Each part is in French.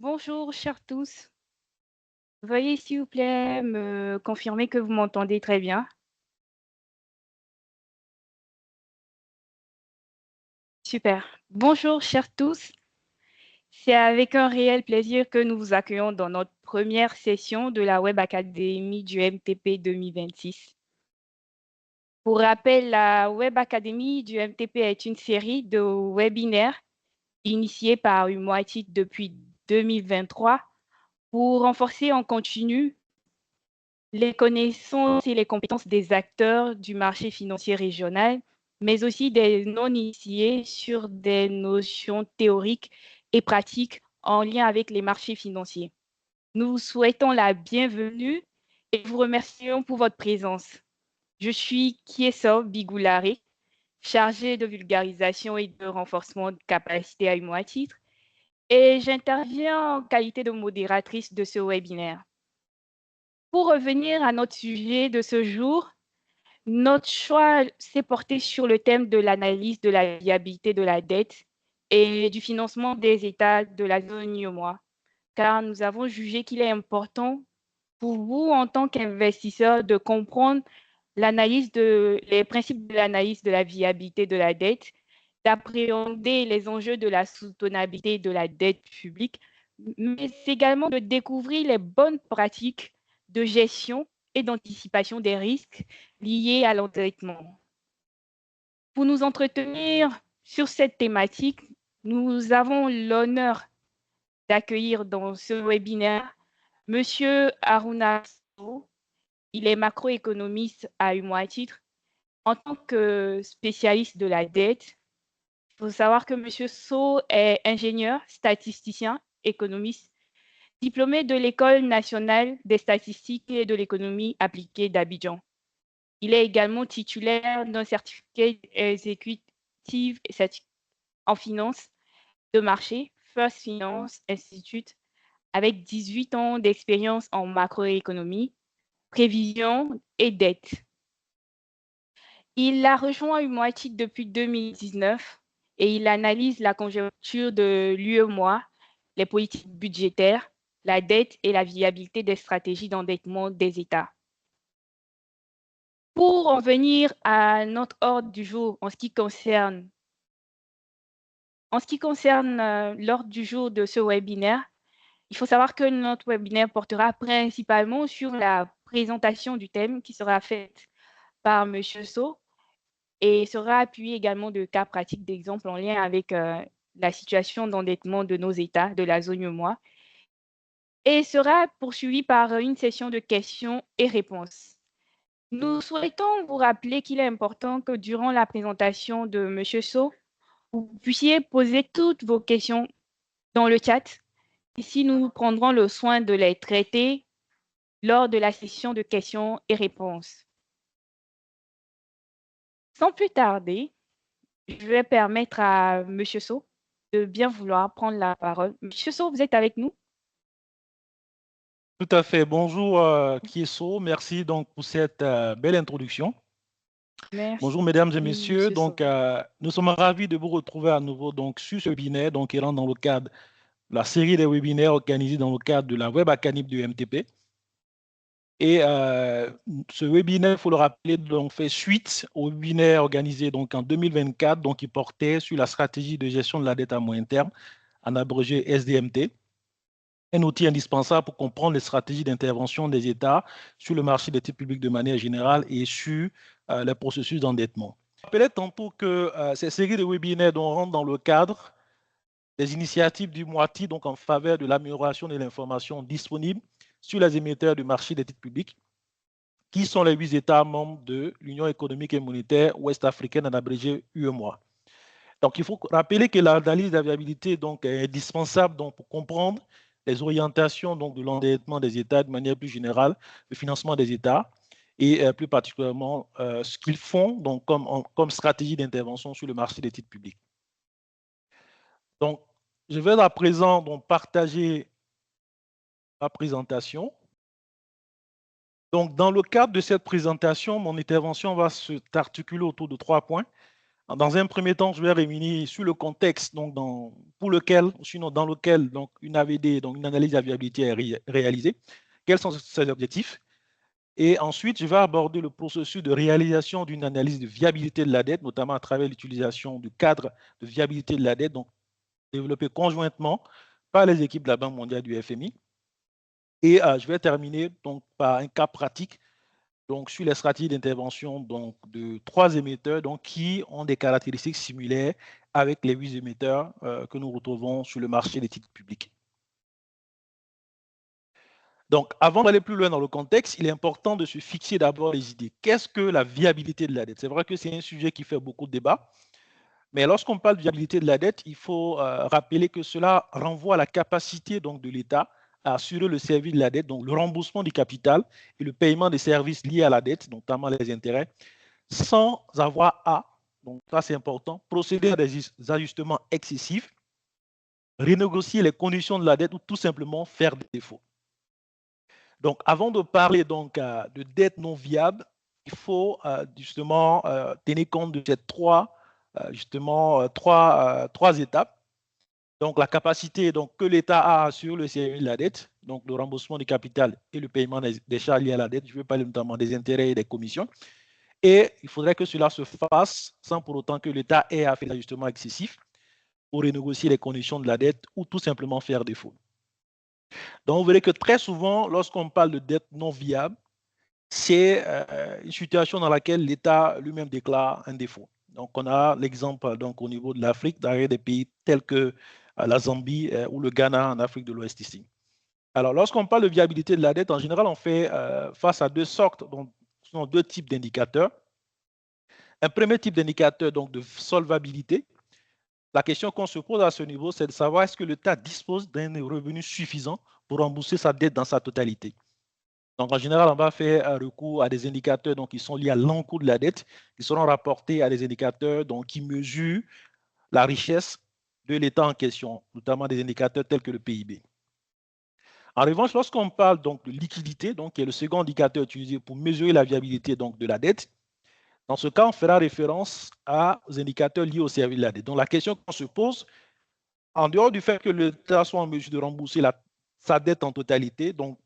Bonjour, chers tous. Veuillez s'il vous plaît me confirmer que vous m'entendez très bien. Super. Bonjour, chers tous. C'est avec un réel plaisir que nous vous accueillons dans notre première session de la Web Académie du MTP 2026. Pour rappel, la Web Académie du MTP est une série de webinaires initiée par Umoatit depuis 2023 pour renforcer en continu les connaissances et les compétences des acteurs du marché financier régional, mais aussi des non-initiés sur des notions théoriques et pratiques en lien avec les marchés financiers. Nous vous souhaitons la bienvenue et vous remercions pour votre présence. Je suis Kieso Bigoulare, chargée de vulgarisation et de renforcement de capacité à Humo à titre, et j'interviens en qualité de modératrice de ce webinaire. Pour revenir à notre sujet de ce jour, notre choix s'est porté sur le thème de l'analyse de la viabilité de la dette et du financement des États de la zone UEMOA, car nous avons jugé qu'il est important pour vous, en tant qu'investisseur, de comprendre les principes de l'analyse de la viabilité de la dette, d'appréhender les enjeux de la soutenabilité de la dette publique, mais également de découvrir les bonnes pratiques de gestion et d'anticipation des risques liés à l'endettement. Pour nous entretenir sur cette thématique, nous avons l'honneur d'accueillir dans ce webinaire Monsieur Aruna Sow. Il est macroéconomiste à Humo à titre. En tant que spécialiste de la dette, il faut savoir que Monsieur Sow est ingénieur, statisticien, économiste, diplômé de l'École nationale des statistiques et de l'économie appliquée d'Abidjan. Il est également titulaire d'un certificat exécutif en finance de marché, First Finance Institute, avec 18 ans d'expérience en macroéconomie, prévision et dette. Il a rejoint Umoatit depuis 2019 et il analyse la conjoncture de l'UEMOA, les politiques budgétaires, la dette et la viabilité des stratégies d'endettement des États. Pour en venir à notre ordre du jour en ce qui concerne l'ordre du jour de ce webinaire, il faut savoir que notre webinaire portera principalement sur la présentation du thème qui sera faite par M. Sow et sera appuyé également de cas pratiques d'exemples en lien avec la situation d'endettement de nos États, de la zone UEMOA, et sera poursuivi par une session de questions et réponses. Nous souhaitons vous rappeler qu'il est important que durant la présentation de M. Sow, vous puissiez poser toutes vos questions dans le chat. Ici, nous prendrons le soin de les traiter lors de la session de questions et réponses. Sans plus tarder, je vais permettre à M. Sow de bien vouloir prendre la parole. M. Sow, vous êtes avec nous? Tout à fait. Bonjour, Kieso. Merci donc pour cette belle introduction. Merci, Bonjour, mesdames et M. messieurs. Sow. Donc, nous sommes ravis de vous retrouver à nouveau donc, sur ce webinaire, donc, qui rentre dans le cadre de la série des webinaires organisés dans le cadre de la Web Académie du MTP. Et ce webinaire, il faut le rappeler, donc, fait suite au webinaire organisé donc, en 2024, donc, qui portait sur la stratégie de gestion de la dette à moyen terme, en abrégé SDMT. Un outil indispensable pour comprendre les stratégies d'intervention des États sur le marché des titres publics de manière générale et sur les processus d'endettement. Je rappelais tantôt que ces séries de webinaires rentrent dans le cadre des initiatives du Moiti, donc en faveur de l'amélioration de l'information disponible sur les émetteurs du marché des titres publics, qui sont les 8 États membres de l'Union économique et monétaire ouest-africaine, en abrégé UEMOA. Donc, il faut rappeler que l'analyse de la viabilité donc, est indispensable donc, pour comprendre les orientations donc, de l'endettement des États de manière plus générale, le financement des États et plus particulièrement ce qu'ils font donc, comme stratégie d'intervention sur le marché des titres publics. Donc, je vais à présent donc, partager ma présentation. Donc, dans le cadre de cette présentation, mon intervention va s'articuler autour de 3 points. Dans un premier temps, je vais revenir sur le contexte donc pour lequel, sinon dans lequel donc, une AVD, donc une analyse de viabilité est réalisée. Quels sont ses objectifs? Et ensuite, je vais aborder le processus de réalisation d'une analyse de viabilité de la dette, notamment à travers l'utilisation du cadre de viabilité de la dette, donc développé conjointement par les équipes de la Banque mondiale du FMI. Et je vais terminer donc, par un cas pratique donc, sur les stratégies d'intervention de 3 émetteurs donc, qui ont des caractéristiques similaires avec les 8 émetteurs que nous retrouvons sur le marché des titres publics. Donc, avant d'aller plus loin dans le contexte, il est important de se fixer d'abord les idées. Qu'est-ce que la viabilité de la dette? C'est vrai que c'est un sujet qui fait beaucoup de débats, mais lorsqu'on parle de viabilité de la dette, il faut rappeler que cela renvoie à la capacité donc, de l'État à assurer le service de la dette, donc le remboursement du capital et le paiement des services liés à la dette, notamment les intérêts, sans avoir à, donc ça c'est important, procéder à des ajustements excessifs, renégocier les conditions de la dette ou tout simplement faire des défauts. Donc, avant de parler donc, de dette non viable, il faut justement tenir compte de ces trois étapes. Donc, la capacité donc, que l'État a sur le service de la dette, donc le remboursement du capital et le paiement des charges liées à la dette. Je vais parler notamment des intérêts et des commissions. Et il faudrait que cela se fasse sans pour autant que l'État ait à faire l'ajustement excessif pour renégocier les conditions de la dette ou tout simplement faire défaut. Donc, vous verrez que très souvent, lorsqu'on parle de dette non viable, c'est une situation dans laquelle l'État lui-même déclare un défaut. Donc, on a l'exemple donc au niveau de l'Afrique, dans des pays tels que la Zambie ou le Ghana en Afrique de l'Ouest ici. Alors, lorsqu'on parle de viabilité de la dette, en général, on fait face à deux sortes, donc ce sont deux types d'indicateurs. Un premier type d'indicateur donc de solvabilité. La question qu'on se pose à ce niveau, c'est de savoir est-ce que l'État dispose d'un revenu suffisant pour rembourser sa dette dans sa totalité. Donc, en général, on va faire recours à des indicateurs donc, qui sont liés à l'encours de la dette, qui seront rapportés à des indicateurs donc, qui mesurent la richesse de l'État en question, notamment des indicateurs tels que le PIB. En revanche, lorsqu'on parle donc, de liquidité, donc, qui est le second indicateur utilisé pour mesurer la viabilité donc, de la dette, dans ce cas, on fera référence aux indicateurs liés au service de la dette. Donc, la question qu'on se pose, en dehors du fait que l'État soit en mesure de rembourser sa dette en totalité, donc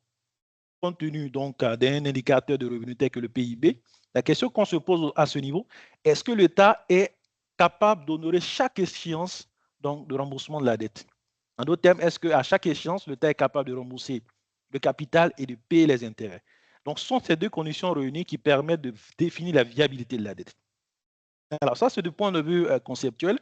compte tenu d'un indicateur de revenu tel que le PIB, la question qu'on se pose à ce niveau, est-ce que l'État est capable d'honorer chaque échéance donc, de remboursement de la dette? En d'autres termes, est-ce qu'à chaque échéance, l'État est capable de rembourser le capital et de payer les intérêts? Donc, ce sont ces deux conditions réunies qui permettent de définir la viabilité de la dette. Alors, ça, c'est du point de vue conceptuel.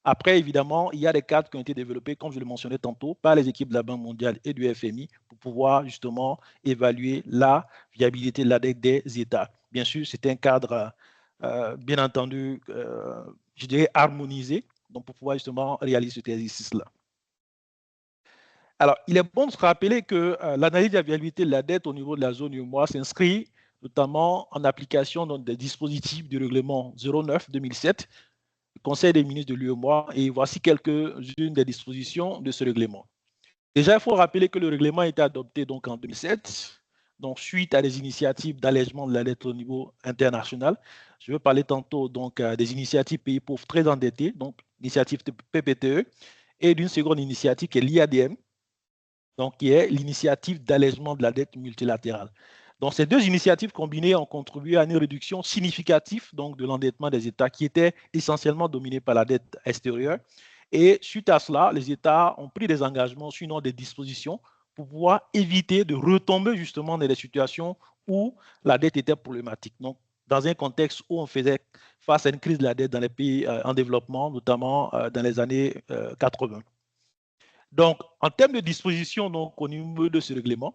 Après, évidemment, il y a des cadres qui ont été développés, comme je le mentionnais tantôt, par les équipes de la Banque mondiale et du FMI pour pouvoir justement évaluer la viabilité de la dette des États. Bien sûr, c'est un cadre, bien entendu, je dirais harmonisé, donc pour pouvoir justement réaliser cet exercice-là. Alors, il est bon de se rappeler que l'analyse de la viabilité de la dette au niveau de la zone UEMOA s'inscrit notamment en application des dispositifs du règlement 09-2007, Conseil des ministres de l'UEMOA, et voici quelques-unes des dispositions de ce règlement. Déjà, il faut rappeler que le règlement a été adopté donc en 2007, donc suite à des initiatives d'allègement de la dette au niveau international. Je vais parler tantôt donc des initiatives pays pauvres très endettés, donc l'initiative PPTE, et d'une seconde initiative qui est l'IADM, donc qui est l'initiative d'allègement de la dette multilatérale. Donc, ces deux initiatives combinées ont contribué à une réduction significative donc, de l'endettement des États qui était essentiellement dominé par la dette extérieure. Et suite à cela, les États ont pris des engagements, sinon des dispositions, pour pouvoir éviter de retomber justement dans des situations où la dette était problématique. Donc, dans un contexte où on faisait face à une crise de la dette dans les pays en développement, notamment dans les années 80. Donc, en termes de dispositions donc, au niveau de ce règlement,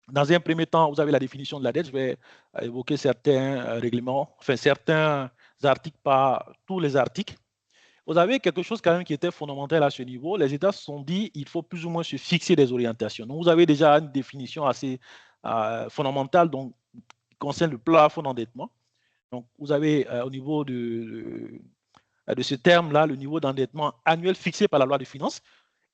dans un premier temps, vous avez la définition de la dette. Je vais évoquer certains règlements, enfin certains articles, pas tous les articles. Vous avez quelque chose quand même qui était fondamental à ce niveau. Les États se sont dit qu'il faut plus ou moins se fixer des orientations. Donc, vous avez déjà une définition assez fondamentale donc, qui concerne le plafond d'endettement. Donc, vous avez au niveau de ce terme-là, le niveau d'endettement annuel fixé par la loi de finances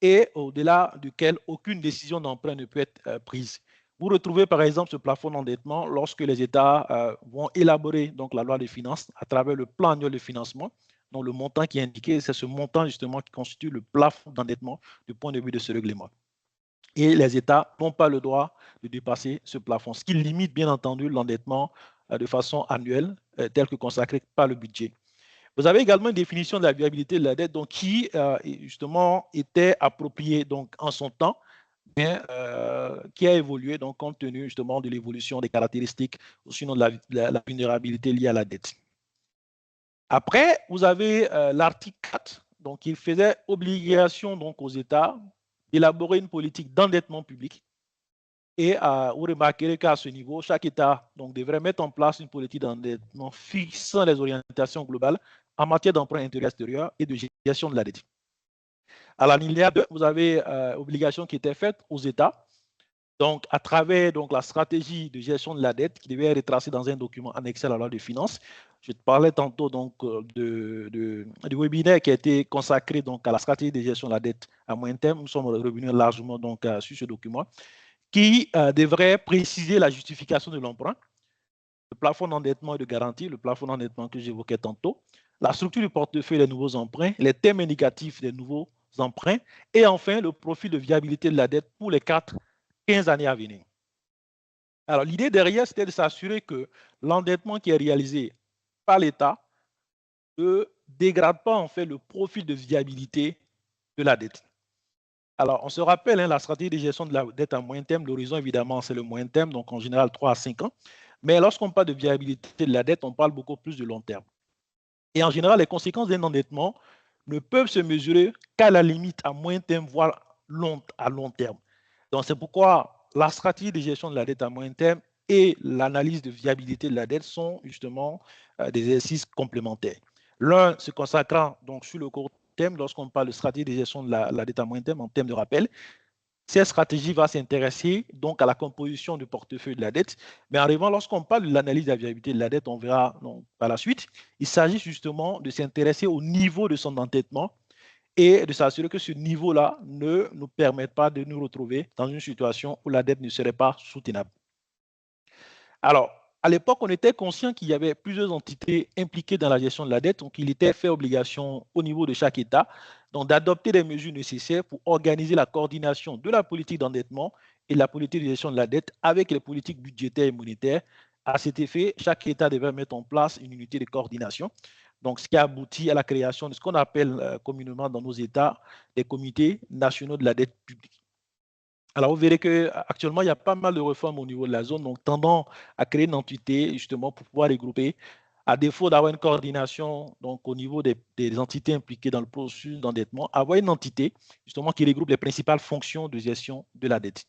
et au-delà duquel aucune décision d'emprunt ne peut être prise. Vous retrouvez par exemple ce plafond d'endettement lorsque les États vont élaborer donc, la loi de finances à travers le plan annuel de financement. Donc le montant qui est indiqué, c'est ce montant justement qui constitue le plafond d'endettement du point de vue de ce règlement. Et les États n'ont pas le droit de dépasser ce plafond, ce qui limite bien entendu l'endettement de façon annuelle, tel que consacré par le budget. Vous avez également une définition de la viabilité de la dette donc, qui justement était appropriée donc, en son temps, mais qui a évolué donc, compte tenu justement de l'évolution des caractéristiques ou sinon de la vulnérabilité liée à la dette. Après, vous avez l'article 4, donc il faisait obligation donc, aux États d'élaborer une politique d'endettement public. Et vous remarquerez qu'à ce niveau, chaque État donc, devrait mettre en place une politique d'endettement fixant les orientations globales en matière d'emprunt intérieur-extérieur et de gestion de la dette. À l'alinéa 2, vous avez obligation qui était faite aux États, donc à travers donc, la stratégie de gestion de la dette qui devait être retracée dans un document annexé à la loi de finances. Je te parlais tantôt donc, du webinaire qui a été consacré donc, à la stratégie de gestion de la dette à moyen terme. Nous sommes revenus largement donc, sur ce document qui devrait préciser la justification de l'emprunt, le plafond d'endettement et de garantie, le plafond d'endettement que j'évoquais tantôt, la structure du portefeuille des nouveaux emprunts, les thèmes indicatifs des nouveaux emprunts et enfin le profil de viabilité de la dette pour les 15 années à venir. Alors l'idée derrière, c'était de s'assurer que l'endettement qui est réalisé par l'État ne dégrade pas en fait le profil de viabilité de la dette. Alors, on se rappelle, la stratégie de gestion de la dette à moyen terme, l'horizon, évidemment, c'est le moyen terme, donc en général 3 à 5 ans. Mais lorsqu'on parle de viabilité de la dette, on parle beaucoup plus de long terme. Et en général, les conséquences d'un endettement ne peuvent se mesurer qu'à la limite à moyen terme, voire à long terme. Donc, c'est pourquoi la stratégie de gestion de la dette à moyen terme et l'analyse de viabilité de la dette sont justement des exercices complémentaires. L'un se consacrant donc sur le court terme, lorsqu'on parle de stratégie de gestion de la dette à moyen terme en termes de rappel, cette stratégie va s'intéresser donc à la composition du portefeuille de la dette. Mais en revanche, lorsqu'on parle de l'analyse de la viabilité de la dette, on verra donc, par la suite, il s'agit justement de s'intéresser au niveau de son endettement et de s'assurer que ce niveau-là ne nous permette pas de nous retrouver dans une situation où la dette ne serait pas soutenable. Alors, à l'époque, on était conscient qu'il y avait plusieurs entités impliquées dans la gestion de la dette, donc il était fait obligation au niveau de chaque État d'adopter les mesures nécessaires pour organiser la coordination de la politique d'endettement et de la politique de gestion de la dette avec les politiques budgétaires et monétaires. À cet effet, chaque État devait mettre en place une unité de coordination, donc ce qui a abouti à la création de ce qu'on appelle communément dans nos États des comités nationaux de la dette publique. Alors, vous verrez qu'actuellement, il y a pas mal de réformes au niveau de la zone, donc tendant à créer une entité justement pour pouvoir regrouper, à défaut d'avoir une coordination donc, au niveau des entités impliquées dans le processus d'endettement, avoir une entité justement qui regroupe les principales fonctions de gestion de la dette.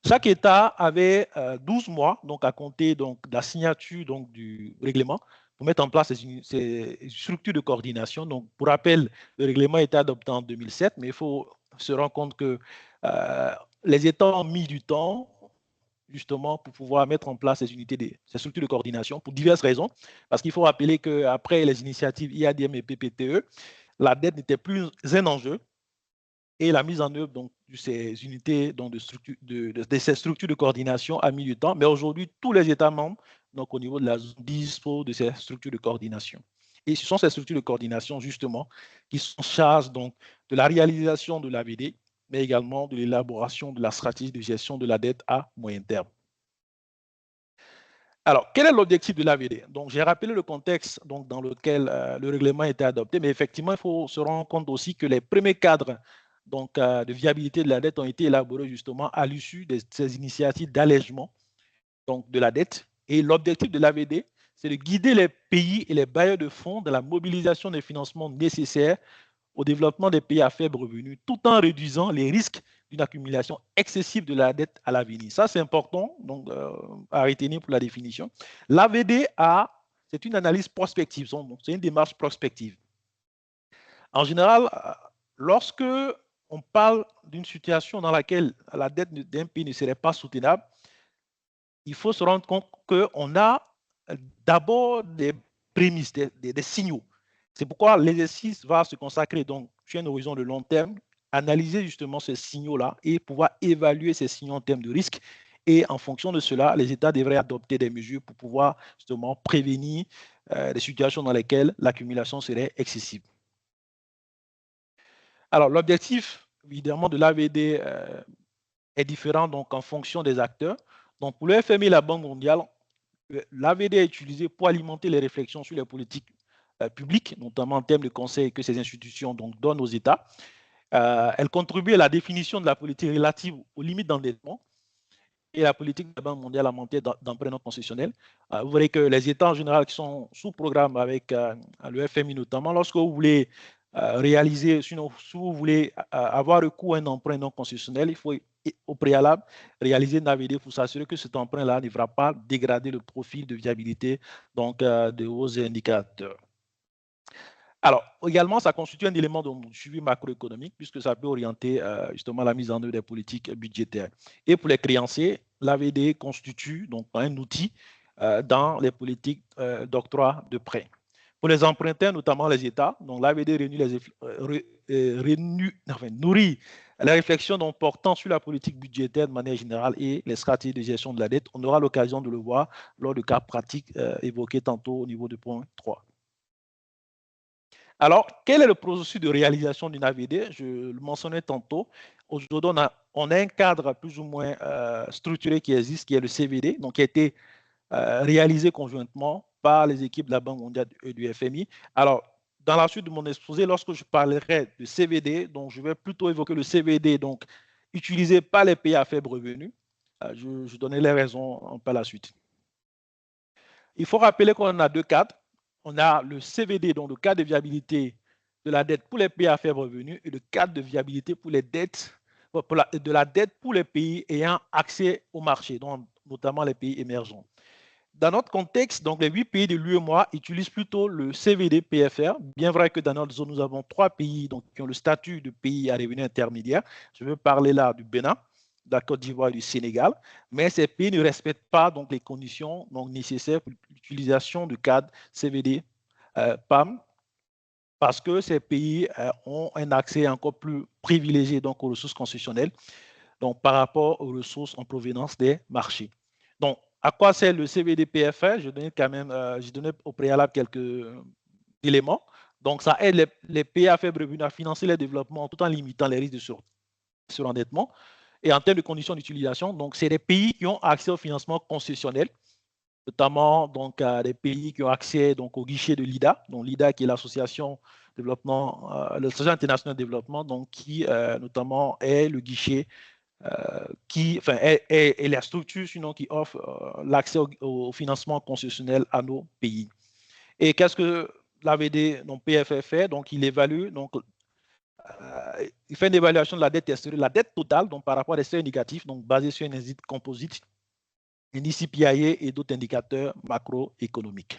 Chaque État avait 12 mois donc, à compter donc, de la signature donc, du règlement pour mettre en place ces structures de coordination. Donc, pour rappel, le règlement a été adopté en 2007, mais il faut se rendre compte que les États ont mis du temps justement pour pouvoir mettre en place ces structures de coordination pour diverses raisons. Parce qu'il faut rappeler qu'après les initiatives IADM et PPTE, la dette n'était plus un enjeu et la mise en œuvre donc, de ces unités, donc, de ces structures de coordination a mis du temps. Mais aujourd'hui, tous les États membres, donc au niveau de la zone, disposent de ces structures de coordination. Et ce sont ces structures de coordination, justement, qui sont en charge donc, de la réalisation de l'AVD, mais également de l'élaboration de la stratégie de gestion de la dette à moyen terme. Alors, quel est l'objectif de l'AVD? Donc, j'ai rappelé le contexte donc, dans lequel le règlement a été adopté, mais effectivement, il faut se rendre compte aussi que les premiers cadres donc, de viabilité de la dette ont été élaborés justement à l'issue de ces initiatives d'allègement de la dette. Et l'objectif de l'AVD, c'est de guider les pays et les bailleurs de fonds dans la mobilisation des financements nécessaires au développement des pays à faible revenu, tout en réduisant les risques d'une accumulation excessive de la dette à l'avenir. Ça, c'est important donc, à retenir pour la définition. L'AVD, c'est une analyse prospective, c'est une démarche prospective. En général, lorsque on parle d'une situation dans laquelle la dette d'un pays ne serait pas soutenable, il faut se rendre compte qu'on a d'abord des prémices, des signaux. C'est pourquoi l'exercice va se consacrer donc sur un horizon de long terme, analyser justement ces signaux-là et pouvoir évaluer ces signaux en termes de risque Et en fonction de cela, les États devraient adopter des mesures pour pouvoir justement prévenir des situations dans lesquelles l'accumulation serait excessive. Alors, l'objectif, évidemment, de l'AVD est différent donc, en fonction des acteurs. Donc, pour le FMI et la Banque mondiale, l'AVD est utilisé pour alimenter les réflexions sur les politiques publiques, notamment en termes de conseils que ces institutions donc, donnent aux États. Elle contribue à la définition de la politique relative aux limites d'endettement et la politique de la Banque mondiale en matière d'emprunt non concessionnel. Vous verrez que les États en général qui sont sous programme avec le FMI notamment, lorsque vous voulez réaliser, sinon, si vous voulez avoir recours à un emprunt non concessionnel, il faut au préalable réaliser une AVD pour s'assurer que cet emprunt-là ne va pas dégrader le profil de viabilité donc, de vos indicateurs. Alors, également, ça constitue un élément de suivi macroéconomique puisque ça peut orienter justement la mise en œuvre des politiques budgétaires. Et pour les créanciers, l'AVD constitue donc un outil dans les politiques d'octroi de prêts. Pour les emprunteurs, notamment les États, donc l'AVD nourrit la réflexion donc, portant sur la politique budgétaire de manière générale et les stratégies de gestion de la dette. On aura l'occasion de le voir lors de cas pratiques évoqués tantôt au niveau du point 3. Alors, quel est le processus de réalisation d'une AVD? Je le mentionnais tantôt. Aujourd'hui, on a un cadre plus ou moins structuré qui existe, qui est le CVD, donc qui a été réalisé conjointement par les équipes de la Banque mondiale et du FMI. Alors, dans la suite de mon exposé, lorsque je parlerai de CVD, donc je vais plutôt évoquer le CVD donc, utilisé par les pays à faible revenu. Je donnerai les raisons par la suite. Il faut rappeler qu'on a deux cadres. On a le CVD, donc le cadre de viabilité de la dette pour les pays à faible revenu et le cadre de viabilité pour les dettes, de la dette pour les pays ayant accès au marché, donc notamment les pays émergents. Dans notre contexte, donc les 8 pays de l'UEMOA utilisent plutôt le CVD-PFR. Bien vrai que dans notre zone, nous avons 3 pays donc, qui ont le statut de pays à revenu intermédiaire. Je veux parler là du Bénin, de la Côte d'Ivoire et du Sénégal. Mais ces pays ne respectent pas donc, les conditions donc, nécessaires pour l'utilisation du cadre CVD-PAM parce que ces pays ont un accès encore plus privilégié donc, aux ressources concessionnelles donc, par rapport aux ressources en provenance des marchés. Donc, à quoi sert le CVD-PFR? Je donnais quand même, j'ai donné au préalable quelques éléments. Donc, ça aide les pays à faible revenu à financer les développements tout en limitant les risques de surendettement. Et en termes de conditions d'utilisation, donc c'est des pays qui ont accès au financement concessionnel, notamment donc des pays qui ont accès donc au guichet de l'IDA, donc l'IDA qui est l'association l'association internationale de développement, donc qui notamment est le guichet est la structure sinon qui offre l'accès au financement concessionnel à nos pays. Et qu'est-ce que l'AVD, donc PFR fait? Donc, il évalue, donc, il fait une évaluation de la dette extérieure, la dette totale, donc par rapport à des seuils indicatifs, donc basé sur un indice composite, un ICPIA et d'autres indicateurs macroéconomiques.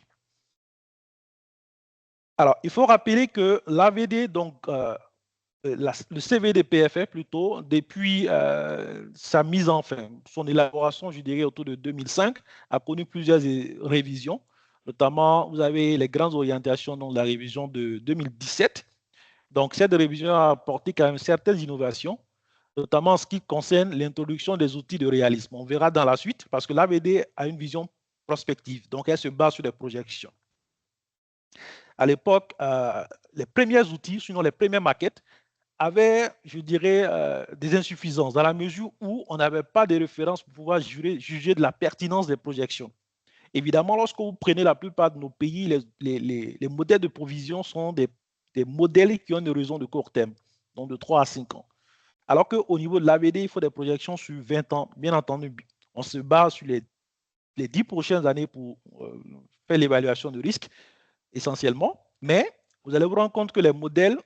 Alors, il faut rappeler que l'AVD, donc, le CVD-PFR plutôt, depuis sa mise en fin, son élaboration, je dirais autour de 2005, a connu plusieurs révisions. Notamment, vous avez les grandes orientations dans la révision de 2017. Donc, cette révision a apporté quand même certaines innovations, notamment en ce qui concerne l'introduction des outils de réalisme. On verra dans la suite, parce que l'AVD a une vision prospective, donc elle se base sur des projections. À l'époque, les premiers outils, sinon les premières maquettes, avaient, je dirais, des insuffisances, dans la mesure où on n'avait pas de références pour pouvoir juger de la pertinence des projections. Évidemment, lorsque vous prenez la plupart de nos pays, les modèles de provision sont des modèles qui ont une horizon de court terme, donc de 3 à 5 ans. Alors qu'au niveau de l'AVD, il faut des projections sur 20 ans. Bien entendu, on se base sur les 10 prochaines années pour faire l'évaluation de risque, essentiellement. Mais vous allez vous rendre compte que les modèles,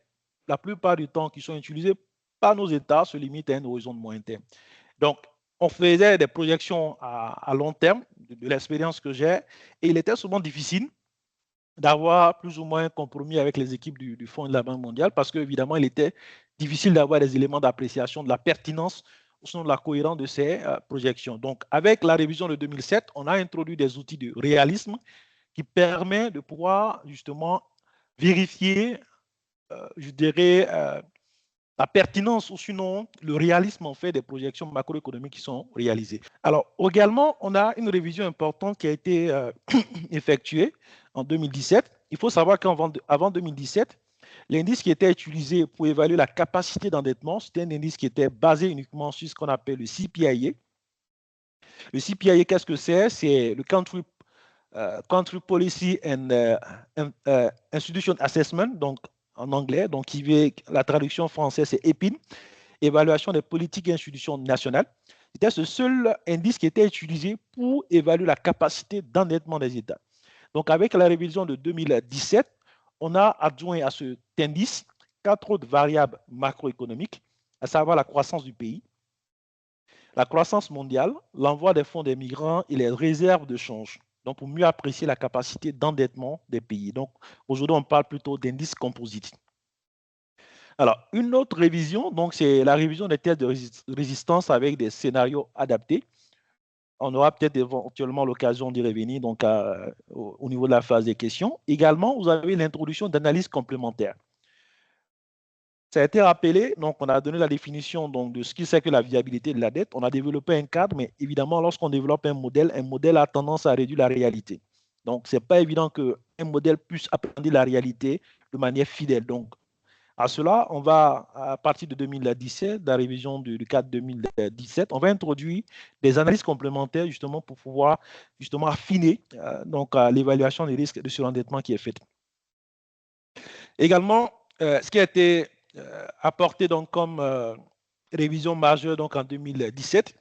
la plupart du temps, qui sont utilisés par nos États, se limitent à un horizon de moyen terme. Donc, on faisait des projections à long terme, de l'expérience que j'ai, et il était souvent difficile d'avoir plus ou moins un compromis avec les équipes du Fonds de la Banque mondiale, parce qu'évidemment, il était difficile d'avoir des éléments d'appréciation de la pertinence ou sinon de la cohérence de ces projections. Donc, avec la révision de 2007, on a introduit des outils de réalisme qui permet de pouvoir justement vérifier, je dirais, la pertinence ou sinon le réalisme en fait des projections macroéconomiques qui sont réalisées. Alors également, on a une révision importante qui a été effectuée en 2017. Il faut savoir qu'avant 2017, l'indice qui était utilisé pour évaluer la capacité d'endettement, c'était un indice qui était basé uniquement sur ce qu'on appelle le CPIA. Le CPIA, qu'est-ce que c'est? C'est le Country Policy and Institution Assessment, donc en anglais, donc la traduction française c'est EPIN, évaluation des politiques et institutions nationales. C'était ce seul indice qui était utilisé pour évaluer la capacité d'endettement des États. Donc avec la révision de 2017, on a adjoint à cet indice 4 autres variables macroéconomiques, à savoir la croissance du pays, la croissance mondiale, l'envoi des fonds des migrants et les réserves de change. Donc, pour mieux apprécier la capacité d'endettement des pays. Donc, aujourd'hui, on parle plutôt d'indice composite. Alors, une autre révision, donc c'est la révision des tests de résistance avec des scénarios adaptés. On aura peut-être éventuellement l'occasion d'y revenir donc au niveau de la phase des questions. Également, vous avez l'introduction d'analyses complémentaires. Ça a été rappelé, donc on a donné la définition donc, de ce qui c'est que la viabilité de la dette. On a développé un cadre, mais évidemment, lorsqu'on développe un modèle a tendance à réduire la réalité. Donc, ce n'est pas évident qu'un modèle puisse appréhender la réalité de manière fidèle. Donc, à cela, on va, à partir de 2017, de la révision du cadre 2017, on va introduire des analyses complémentaires justement pour pouvoir justement affiner l'évaluation des risques de surendettement qui est faite. Également, ce qui a été apporté donc comme révision majeure donc en 2017,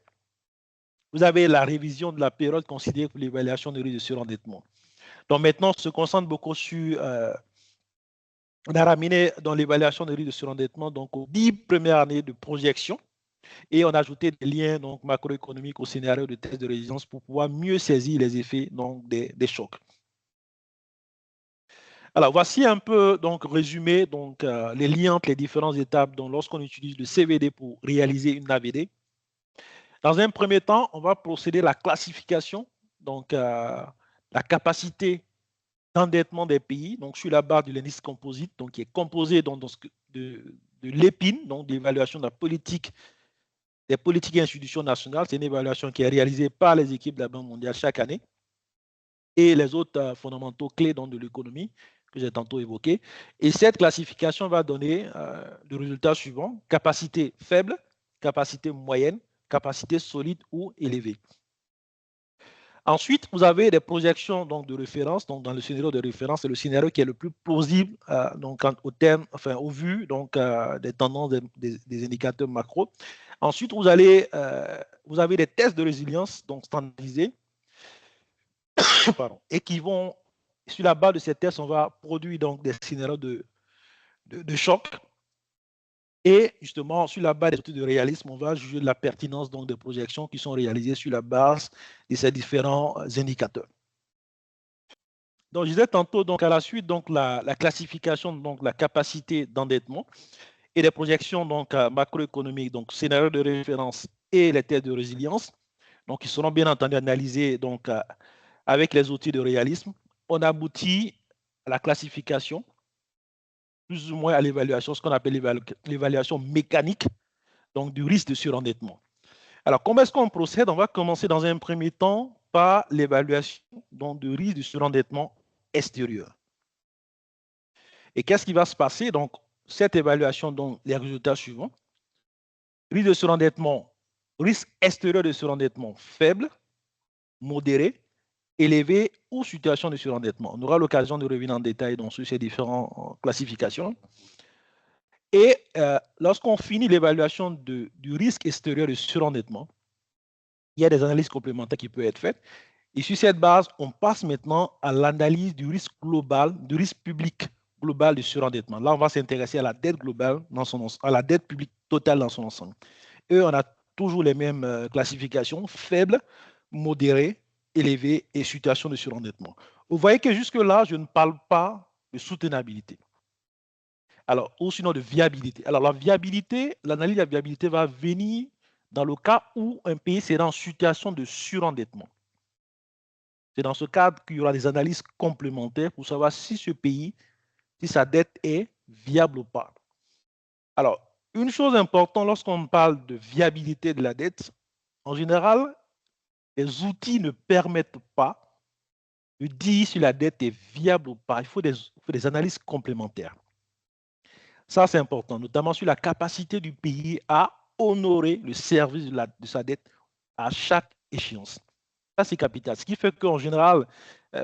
vous avez la révision de la période considérée pour l'évaluation des risques de surendettement. Donc maintenant, on se concentre beaucoup sur, on a ramené dans l'évaluation des risques de surendettement donc aux 10 premières années de projection et on a ajouté des liens donc macroéconomiques au scénario de test de résilience pour pouvoir mieux saisir les effets donc des chocs. Alors, voici un peu donc résumé donc, les liens entre les différentes étapes lorsqu'on utilise le CVD pour réaliser une AVD. Dans un premier temps, on va procéder à la classification, donc la capacité d'endettement des pays, donc sur la base de l'indice composite, donc qui est composé donc, de l'EPIN, donc l'évaluation de la politique, des politiques et institutions nationales. C'est une évaluation qui est réalisée par les équipes de la Banque mondiale chaque année. Et les autres fondamentaux clés donc, de l'économie que j'ai tantôt évoqué. Et cette classification va donner le résultat suivant: capacité faible, capacité moyenne, capacité solide ou élevée. Ensuite, vous avez des projections donc, de référence. Donc, dans le scénario de référence, c'est le scénario qui est le plus plausible donc, au vu donc, des tendances des indicateurs macro. Ensuite, vous avez des tests de résilience donc, standardisés et qui vont, sur la base de ces tests, on va produire donc, des scénarios de choc. Et justement, sur la base des outils de réalisme, on va juger de la pertinence donc, des projections qui sont réalisées sur la base de ces différents indicateurs. Donc, je disais tantôt, donc, à la suite, donc, la classification, donc, la capacité d'endettement et les projections donc, macroéconomiques, donc scénarios de référence et les tests de résilience, donc, qui seront bien entendu analysés donc, avec les outils de réalisme. On aboutit à la classification, plus ou moins à l'évaluation, ce qu'on appelle l'évaluation mécanique donc, du risque de surendettement. Alors, comment est-ce qu'on procède? On va commencer dans un premier temps par l'évaluation du risque de surendettement extérieur. Et qu'est-ce qui va se passer? Donc, cette évaluation, donc, les résultats suivants: risque de surendettement, risque extérieur de surendettement faible, modéré, élevé ou situation de surendettement. On aura l'occasion de revenir en détail sur ces différentes classifications. Et lorsqu'on finit l'évaluation du risque extérieur de surendettement, il y a des analyses complémentaires qui peuvent être faites. Et sur cette base, on passe maintenant à l'analyse du risque global, du risque public global de surendettement. Là, on va s'intéresser à la dette globale, à la dette publique totale dans son ensemble. Et on a toujours les mêmes classifications: faible, modéré, élevé et situation de surendettement. Vous voyez que jusque-là, je ne parle pas de soutenabilité. Alors, ou sinon de viabilité. Alors, la viabilité, l'analyse de la viabilité va venir dans le cas où un pays sera en situation de surendettement. C'est dans ce cadre qu'il y aura des analyses complémentaires pour savoir si ce pays, si sa dette est viable ou pas. Alors, Une chose importante lorsqu'on parle de viabilité de la dette, en général, les outils ne permettent pas de dire si la dette est viable ou pas. Il faut des analyses complémentaires. Ça, c'est important, notamment sur la capacité du pays à honorer le service de sa dette à chaque échéance. Ça, c'est capital. Ce qui fait qu'en général,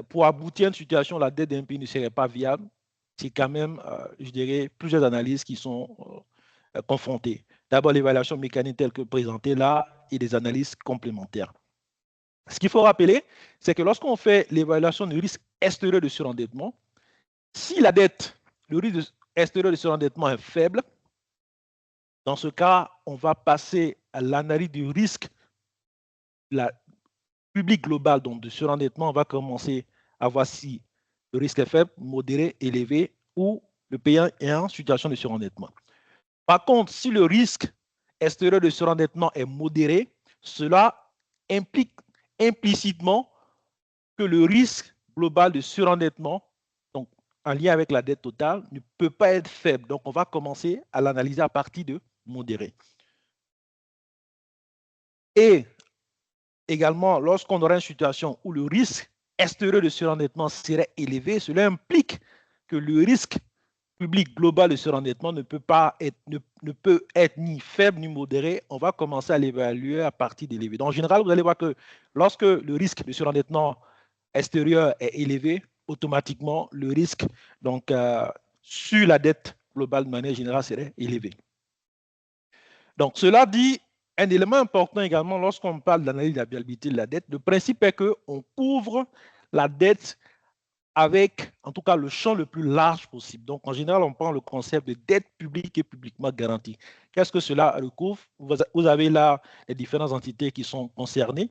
pour aboutir à une situation où la dette d'un pays ne serait pas viable, c'est quand même, je dirais, plusieurs analyses qui sont confrontées. D'abord, l'évaluation mécanique telle que présentée là et des analyses complémentaires. Ce qu'il faut rappeler, c'est que lorsqu'on fait l'évaluation du risque extérieur de surendettement, si la dette, le risque extérieur de surendettement est faible, dans ce cas, on va passer à l'analyse du risque public global donc de surendettement. On va commencer à voir si le risque est faible, modéré, élevé ou le payant est en situation de surendettement. Par contre, si le risque extérieur de surendettement est modéré, cela implique implicitement que le risque global de surendettement, donc en lien avec la dette totale, ne peut pas être faible. Donc, on va commencer à l'analyser à partir de modéré. Et également, lorsqu'on aura une situation où le risque extérieur de surendettement serait élevé, cela implique que le risque public global de surendettement ne peut être ni faible ni modéré. On va commencer à l'évaluer à partir d'élevé. Donc, en général, vous allez voir que lorsque le risque de surendettement extérieur est élevé, automatiquement, le risque donc, sur la dette globale de manière générale serait élevé. Donc, cela dit, un élément important également lorsqu'on parle d'analyse de la viabilité de la dette, le principe est qu'on couvre la dette avec, en tout cas, le champ le plus large possible. Donc, en général, on prend le concept de dette publique et publiquement garantie. Qu'est-ce que cela recouvre? Vous avez là les différentes entités qui sont concernées.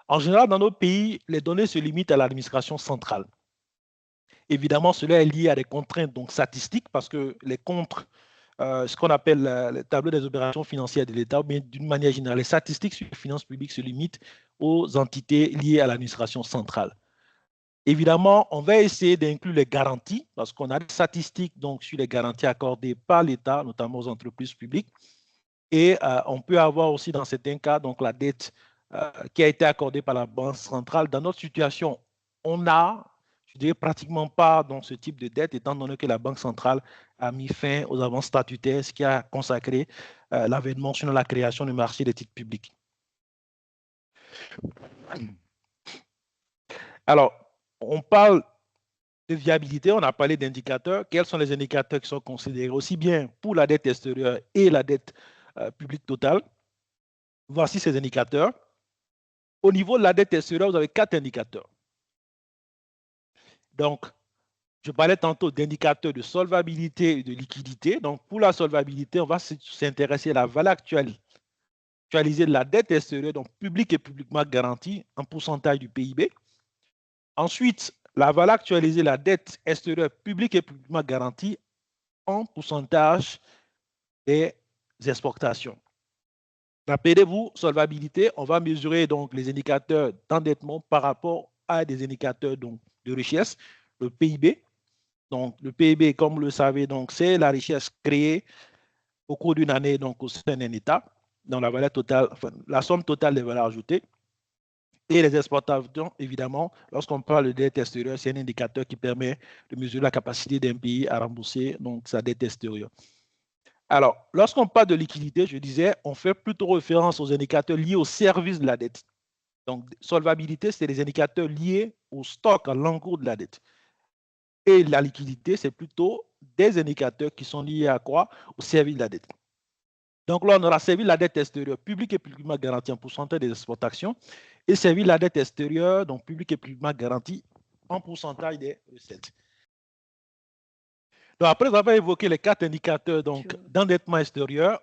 En général, dans nos pays, les données se limitent à l'administration centrale. Évidemment, cela est lié à des contraintes donc, statistiques parce que les contre ce qu'on appelle le tableau des opérations financières de l'État, mais d'une manière générale, les statistiques sur les finances publiques se limitent aux entités liées à l'administration centrale. Évidemment, on va essayer d'inclure les garanties, parce qu'on a des statistiques donc, sur les garanties accordées par l'État, notamment aux entreprises publiques. Et on peut avoir aussi, dans certains cas, donc, la dette qui a été accordée par la Banque centrale. Dans notre situation, on a, je dirais, pratiquement pas dans ce type de dette, étant donné que la Banque centrale a mis fin aux avances statutaires, ce qui a consacré l'avènement sur la création du marché des titres publics. Alors, on parle de viabilité, on a parlé d'indicateurs. Quels sont les indicateurs qui sont considérés aussi bien pour la dette extérieure et la dette publique totale? Voici ces indicateurs. Au niveau de la dette extérieure, vous avez 4 indicateurs. Donc, je parlais tantôt d'indicateurs de solvabilité et de liquidité. Donc, pour la solvabilité, on va s'intéresser à la valeur actualisée de la dette extérieure, donc publique et publiquement garantie, en pourcentage du PIB. Ensuite, la valeur actualisée de la dette extérieure publique et publiquement garantie en pourcentage des exportations. Rappelez-vous, solvabilité, on va mesurer donc les indicateurs d'endettement par rapport à des indicateurs donc, de richesse, le PIB. Donc, le PIB, comme vous le savez, c'est la richesse créée au cours d'une année donc, au sein d'un État, dans la valeur totale, enfin, la somme totale des valeurs ajoutées. Et les exportations, évidemment, lorsqu'on parle de dette extérieure, c'est un indicateur qui permet de mesurer la capacité d'un pays à rembourser donc, sa dette extérieure. Alors, lorsqu'on parle de liquidité, je disais, on fait plutôt référence aux indicateurs liés au service de la dette. Donc, solvabilité, c'est les indicateurs liés au stock, à l'encours de la dette. Et la liquidité, c'est plutôt des indicateurs qui sont liés à quoi? Au service de la dette. Donc là, on aura servi la dette extérieure publique et publiquement garantie en pourcentage des exportations et servi la dette extérieure, donc publique et publiquement garantie en pourcentage des recettes. Donc après avoir évoqué les 4 indicateurs d'endettement extérieur,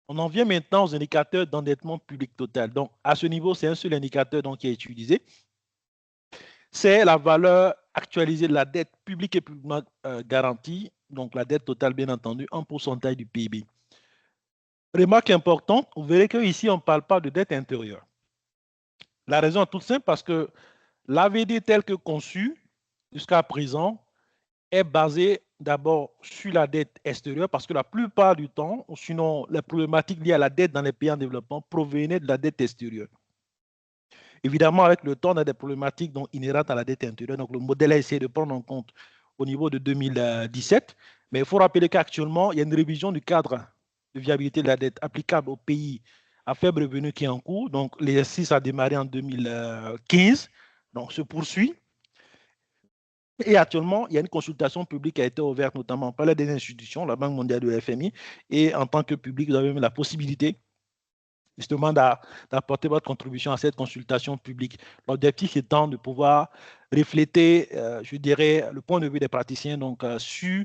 on en vient maintenant aux indicateurs d'endettement public total. Donc à ce niveau, c'est un seul indicateur donc, qui est utilisé. C'est la valeur actualisée de la dette publique et publiquement garantie, donc la dette totale bien entendu, en pourcentage du PIB. Remarque importante, vous verrez qu'ici, on ne parle pas de dette intérieure. La raison est toute simple parce que l'AVD tel que conçu jusqu'à présent est basé d'abord sur la dette extérieure, parce que la plupart du temps, sinon les problématiques liées à la dette dans les pays en développement provenaient de la dette extérieure. Évidemment, avec le temps, on a des problématiques donc, inhérentes à la dette intérieure. Donc, le modèle a essayé de prendre en compte au niveau de 2017. Mais il faut rappeler qu'actuellement, il y a une révision du cadre de viabilité de la dette applicable aux pays à faible revenu qui est en cours. Donc, l'exercice a démarré en 2015, donc se poursuit. Et actuellement, il y a une consultation publique qui a été ouverte, notamment par les institutions, la Banque mondiale de l'FMI, et en tant que public, vous avez même la possibilité justement d'apporter votre contribution à cette consultation publique. L'objectif étant de pouvoir refléter, je dirais, le point de vue des praticiens donc, sur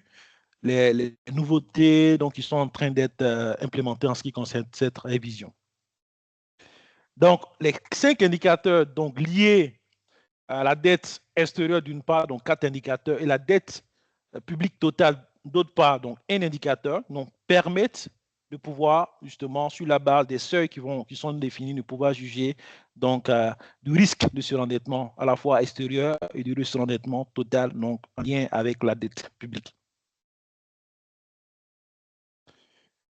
les nouveautés donc, qui sont en train d'être implémentées en ce qui concerne cette révision. Donc, les 5 indicateurs donc, liés à la dette extérieure d'une part, donc 4 indicateurs, et la dette publique totale d'autre part, donc un indicateur, donc permettent de pouvoir, justement, sur la base des seuils qui sont définis, de pouvoir juger donc, du risque de surendettement à la fois extérieur et du surendettement total, donc en lien avec la dette publique.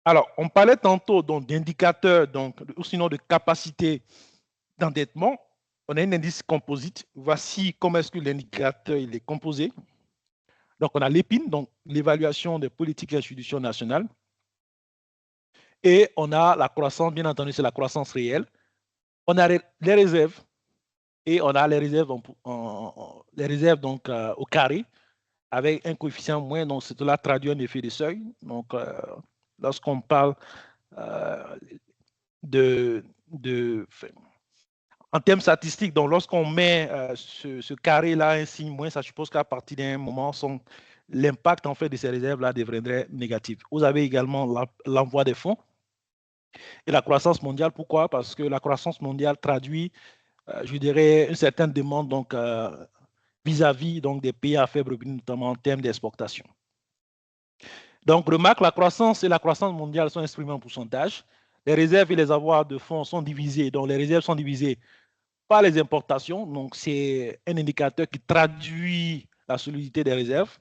Alors, on parlait tantôt d'indicateurs, ou sinon de capacité d'endettement. On a un indice composite. Voici comment est-ce que l'indicateur est composé. Donc, on a l'EPIN, donc l'évaluation des politiques et institutions nationales. Et on a la croissance, bien entendu, c'est la croissance réelle. On a les réserves et on a les réserves, donc, au carré avec un coefficient moins. Donc, cela traduit un effet de seuil. Donc, lorsqu'on parle en termes statistiques, donc lorsqu'on met ce carré-là, un signe moins, ça suppose qu'à partir d'un moment, l'impact en fait de ces réserves-là deviendrait négatif. Vous avez également l'envoi des fonds et la croissance mondiale. Pourquoi? Parce que la croissance mondiale traduit, je dirais, une certaine demande donc vis-à-vis donc des pays à faible revenu, notamment en termes d'exportation. Donc, remarque, la croissance et la croissance mondiale sont exprimées en pourcentage. Les réserves et les avoirs de fonds sont divisés. Donc, les réserves sont divisées par les importations. Donc, c'est un indicateur qui traduit la solidité des réserves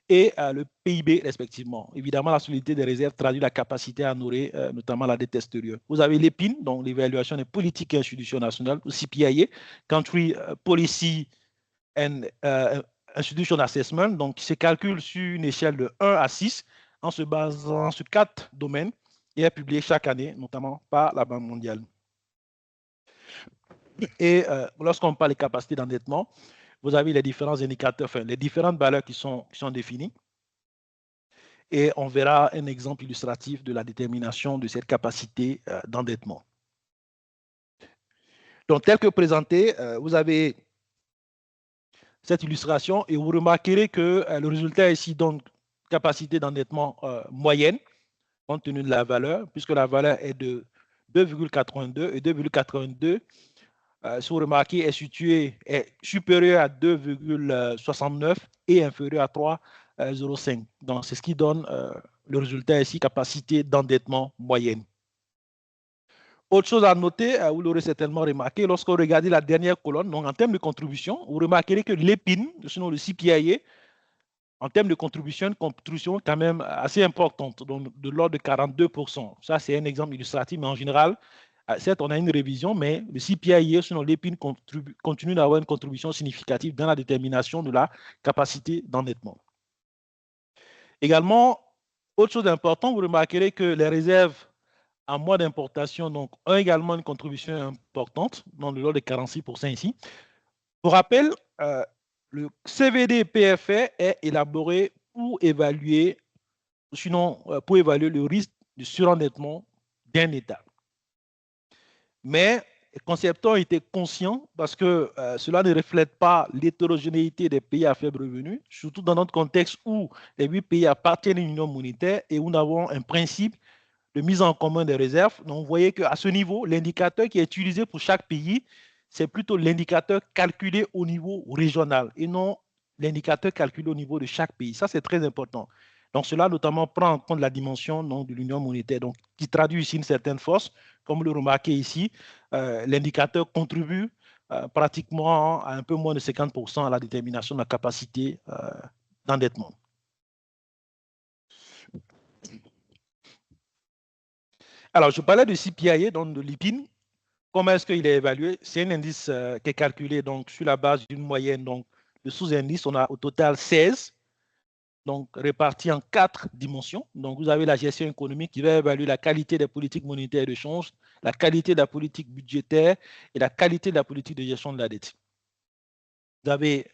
et le PIB respectivement. Évidemment, la solidité des réserves traduit la capacité à nourrir notamment la dette extérieure. Vous avez l'EPIN, donc l'évaluation des politiques et institutions nationales, ou CPIA, Country Policy and Institution Assessment, donc qui se calcule sur une échelle de 1 à 6 en se basant sur 4 domaines et est publié chaque année, notamment par la Banque mondiale. Et lorsqu'on parle des capacités d'endettement, vous avez les différents indicateurs, enfin, les différentes valeurs qui sont définies. Et on verra un exemple illustratif de la détermination de cette capacité d'endettement. Donc, tel que présenté, vous avez cette illustration et vous remarquerez que le résultat ici donne capacité d'endettement moyenne, compte tenu de la valeur, puisque la valeur est de 2,82 et 2,82. Si vous remarquez, est supérieur à 2,69 et inférieur à 3,05. Donc, c'est ce qui donne le résultat ici, capacité d'endettement moyenne. Autre chose à noter, vous l'aurez certainement remarqué, lorsque vous regardez la dernière colonne, donc en termes de contribution, vous remarquerez que l'EPIN, sinon le CPIA, en termes de contribution, une contribution quand même assez importante, donc de l'ordre de 42%. Ça, c'est un exemple illustratif, mais en général, certes, on a une révision, mais le CPIA, sinon l'EPIN, continue d'avoir une contribution significative dans la détermination de la capacité d'endettement. Également, autre chose d'important, vous remarquerez que les réserves en mois d'importation donc, ont également une contribution importante, dans de l'ordre de 46% ici. Pour rappel, le CVD-PFR est élaboré pour évaluer, pour évaluer le risque de surendettement d'un État. Mais les concepteurs étaient conscients parce que cela ne reflète pas l'hétérogénéité des pays à faible revenu, surtout dans notre contexte où les 8 pays appartiennent à l'Union monétaire et où nous avons un principe de mise en commun des réserves. Donc, vous voyez qu'à ce niveau, l'indicateur qui est utilisé pour chaque pays, c'est plutôt l'indicateur calculé au niveau régional et non l'indicateur calculé au niveau de chaque pays. Ça, c'est très important. Donc, cela notamment prend en compte la dimension de l'union monétaire, donc, qui traduit ici une certaine force. Comme vous le remarquez ici, l'indicateur contribue pratiquement à un peu moins de 50% à la détermination de la capacité d'endettement. Alors, je parlais de CPIA, donc de l'IPIN. Comment est-ce qu'il est évalué? C'est un indice qui est calculé donc, sur la base d'une moyenne. Donc, de sous-indices, on a au total 16, donc répartis en 4 dimensions. Donc, vous avez la gestion économique qui va évaluer la qualité des politiques monétaires et de change, la qualité de la politique budgétaire et la qualité de la politique de gestion de la dette. Vous avez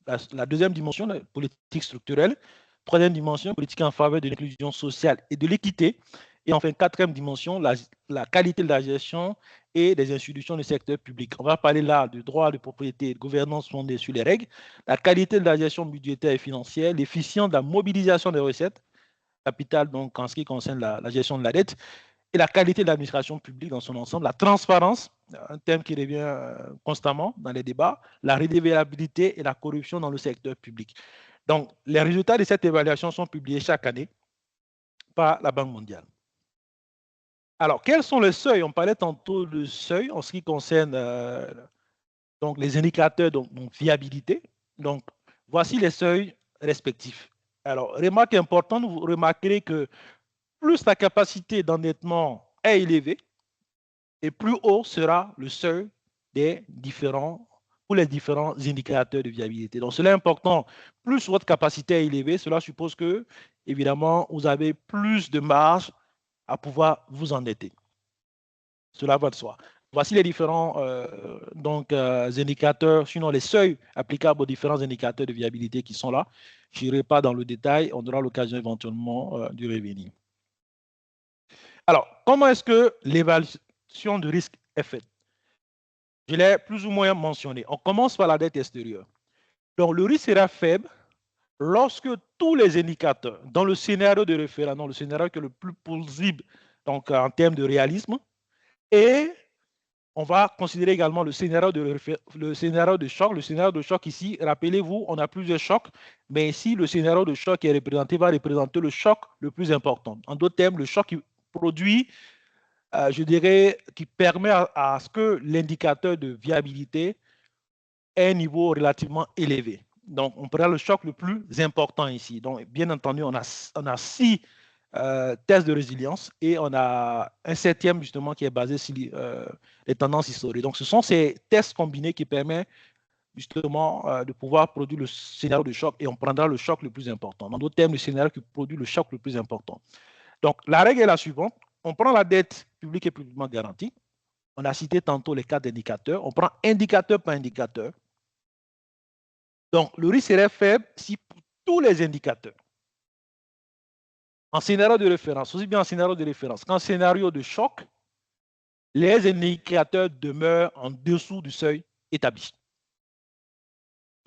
la deuxième dimension, la politique structurelle. Troisième dimension, politique en faveur de l'inclusion sociale et de l'équité. Et enfin, quatrième dimension, la qualité de la gestion et des institutions du secteur public. On va parler là du droit de propriété et de gouvernance fondée sur les règles, la qualité de la gestion budgétaire et financière, l'efficience de la mobilisation des recettes, capital donc en ce qui concerne la gestion de la dette, et la qualité de l'administration publique dans son ensemble, la transparence, un thème qui revient constamment dans les débats, la redevabilité et la corruption dans le secteur public. Donc, les résultats de cette évaluation sont publiés chaque année par la Banque mondiale. Alors, quels sont les seuils? On parlait tantôt de seuils en ce qui concerne donc les indicateurs de viabilité. Donc, voici les seuils respectifs. Alors, remarque importante, vous remarquerez que plus la capacité d'endettement est élevée, et plus haut sera le seuil des différents, pour les différents indicateurs de viabilité. Donc, cela est important. Plus votre capacité est élevée, cela suppose que, évidemment, vous avez plus de marge à pouvoir vous endetter. Cela va de soi. Voici les différents indicateurs, sinon les seuils applicables aux différents indicateurs de viabilité qui sont là. Je n'irai pas dans le détail, on aura l'occasion éventuellement d'y revenir. Alors, comment est-ce que l'évaluation de risque est faite? Je l'ai plus ou moins mentionné. On commence par la dette extérieure. Donc, le risque sera faible lorsque tous les indicateurs, dans le scénario de référence, dans le scénario qui est le plus plausible donc, en termes de réalisme, et on va considérer également le scénario de choc. Le scénario de choc ici, rappelez-vous, on a plusieurs chocs, mais ici, le scénario de choc qui est représenté va représenter le choc le plus important. En d'autres termes, le choc qui produit, je dirais, qui permet à ce que l'indicateur de viabilité ait un niveau relativement élevé. Donc, on prend le choc le plus important ici. Donc, bien entendu, on a 6 tests de résilience et on a un 7e justement qui est basé sur les tendances historiques. Donc, ce sont ces tests combinés qui permettent justement de pouvoir produire le scénario de choc et on prendra le choc le plus important. Dans d'autres termes, le scénario qui produit le choc le plus important. Donc, la règle est la suivante. On prend la dette publique et publiquement garantie. On a cité tantôt les 4 indicateurs. On prend indicateur par indicateur. Donc, le risque serait faible si pour tous les indicateurs, en scénario de référence, aussi bien en scénario de référence qu'en scénario de choc, les indicateurs demeurent en dessous du seuil établi.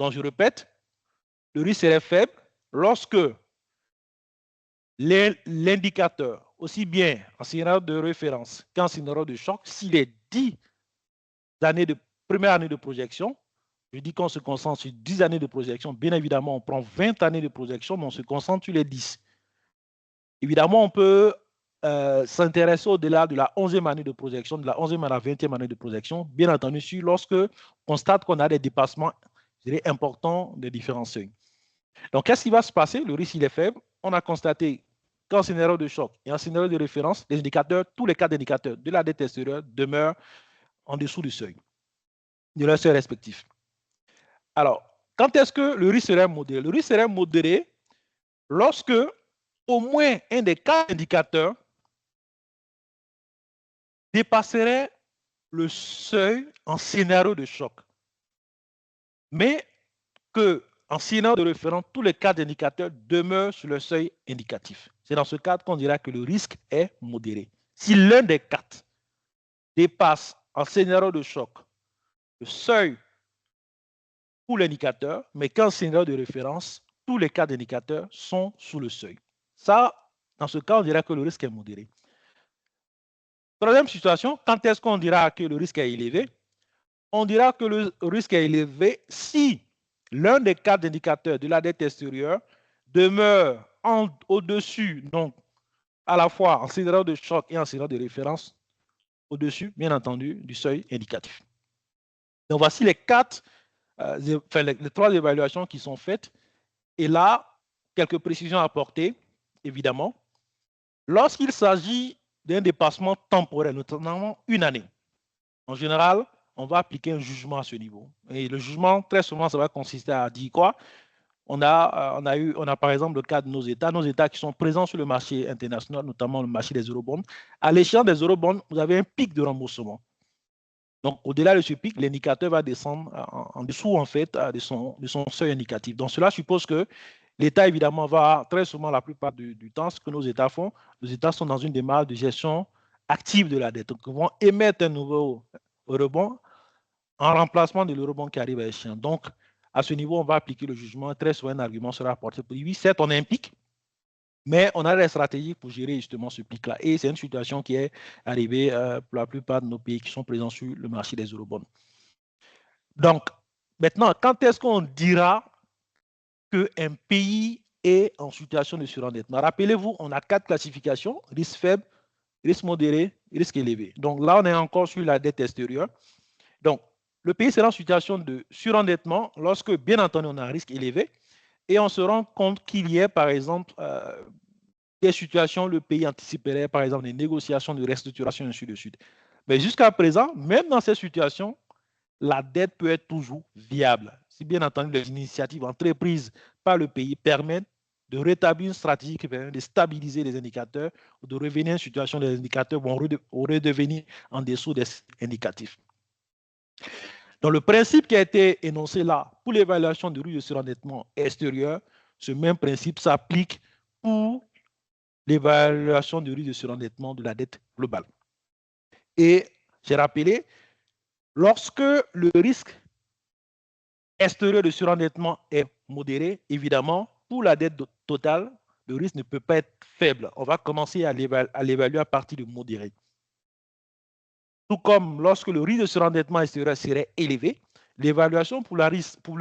Donc, je répète, le risque serait faible lorsque l'indicateur, aussi bien en scénario de référence qu'en scénario de choc, si les 10 années de première année de projection, je dis qu'on se concentre sur 10 années de projection, bien évidemment, on prend 20 années de projection, mais on se concentre sur les 10. Évidemment, on peut s'intéresser au-delà de la 11e année de projection, de la 11e à la 20e année de projection, bien entendu, lorsque on constate qu'on a des dépassements importants des différents seuils. Donc, qu'est-ce qui va se passer? Le risque, il est faible. On a constaté qu'en scénario de choc et en scénario de référence, les indicateurs, tous les cas d'indicateurs de la dette extérieure demeurent en dessous du seuil, de leur seuil respectif. Alors, quand est-ce que le risque serait modéré? Le risque serait modéré lorsque au moins un des 4 indicateurs dépasserait le seuil en scénario de choc. Mais qu'en scénario de référence, tous les 4 indicateurs demeurent sur le seuil indicatif. C'est dans ce cadre qu'on dira que le risque est modéré. Si l'un des 4 dépasse en scénario de choc le seuil pour l'indicateur, mais qu'en scénario de référence, tous les 4 indicateurs sont sous le seuil. Ça, dans ce cas, on dira que le risque est modéré. Troisième situation, quand est-ce qu'on dira que le risque est élevé? On dira que le risque est élevé si l'un des 4 indicateurs de la dette extérieure demeure au-dessus, donc à la fois en scénario de choc et en scénario de référence, au-dessus, bien entendu, du seuil indicatif. Donc voici les 3 évaluations qui sont faites. Et là, quelques précisions à apporter, évidemment. Lorsqu'il s'agit d'un dépassement temporel, notamment une année, en général, on va appliquer un jugement à ce niveau. Et le jugement, très souvent, ça va consister à dire quoi? On a par exemple le cas de nos États qui sont présents sur le marché international, notamment le marché des eurobonds. À l'échéance des eurobonds, vous avez un pic de remboursement. Donc, au-delà de ce pic, l'indicateur va descendre en dessous, en fait, de son seuil indicatif. Donc, cela suppose que l'État, évidemment, va très souvent, la plupart du temps, ce que nos États font, nos États sont dans une démarche de gestion active de la dette. Donc, ils vont émettre un nouveau eurobond en remplacement de l'eurobond qui arrive à échéance. Donc, à ce niveau, on va appliquer le jugement. Très souvent, un argument sera apporté pour dire, oui, certes, on a un pic, mais on a des stratégies pour gérer justement ce pic-là. Et c'est une situation qui est arrivée pour la plupart de nos pays qui sont présents sur le marché des eurobonds. Donc, maintenant, quand est-ce qu'on dira qu'un pays est en situation de surendettement? Rappelez-vous, on a 4 classifications, risque faible, risque modéré, risque élevé. Donc là, on est encore sur la dette extérieure. Donc, le pays sera en situation de surendettement lorsque, bien entendu, on a un risque élevé et on se rend compte qu'il y ait, par exemple, des situations où le pays anticiperait, par exemple, des négociations de restructuration, ainsi de suite. Mais jusqu'à présent, même dans ces situations, la dette peut être toujours viable. Si, bien entendu, les initiatives entreprises par le pays permettent de rétablir une stratégie qui permet de stabiliser les indicateurs ou de revenir à une situation où les indicateurs vont redevenir en dessous des indicatifs. Donc, le principe qui a été énoncé là pour l'évaluation du risque de surendettement extérieur, ce même principe s'applique pour l'évaluation du risque de surendettement de la dette globale. Et j'ai rappelé, lorsque le risque extérieur de surendettement est modéré, évidemment, pour la dette totale, le risque ne peut pas être faible. On va commencer à l'évaluer à partir de modéré. Tout comme lorsque le risque de surendettement extérieur serait élevé, l'évaluation pour le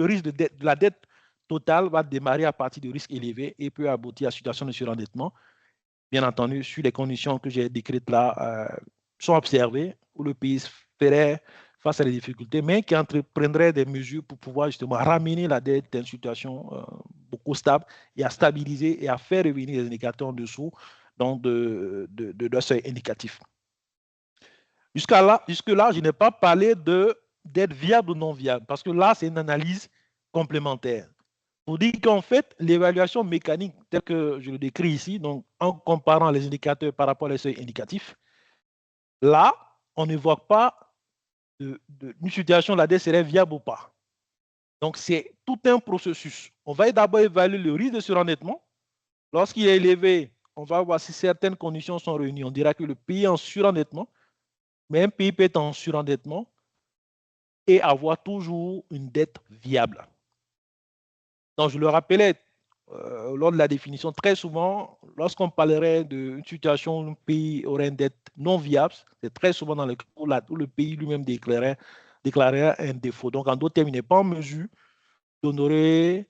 risque de la dette totale va démarrer à partir de risque élevé et peut aboutir à une situation de surendettement. Bien entendu, sur les conditions que j'ai décrites là, sont observées, où le pays ferait face à des difficultés, mais qui entreprendrait des mesures pour pouvoir justement ramener la dette dans une situation beaucoup stable et à stabiliser et à faire revenir les indicateurs en dessous donc de seuil indicatif. Jusque-là, je n'ai pas parlé d'être viable ou non viable, parce que là, c'est une analyse complémentaire. Pour dire qu'en fait, l'évaluation mécanique, telle que je le décris ici, donc en comparant les indicateurs par rapport aux seuils indicatifs, là, on n'évoque pas une situation où la dette serait viable ou pas. Donc, c'est tout un processus. On va d'abord évaluer le risque de surendettement. Lorsqu'il est élevé, on va voir si certaines conditions sont réunies. On dira que le pays est en surendettement, mais un pays peut être en surendettement et avoir toujours une dette viable. Donc, je le rappelais lors de la définition, très souvent, lorsqu'on parlerait d'une situation où un pays aurait une dette non viable, c'est très souvent dans le cas où le pays lui-même déclarerait un défaut. Donc, en d'autres termes, il n'est pas en mesure d'honorer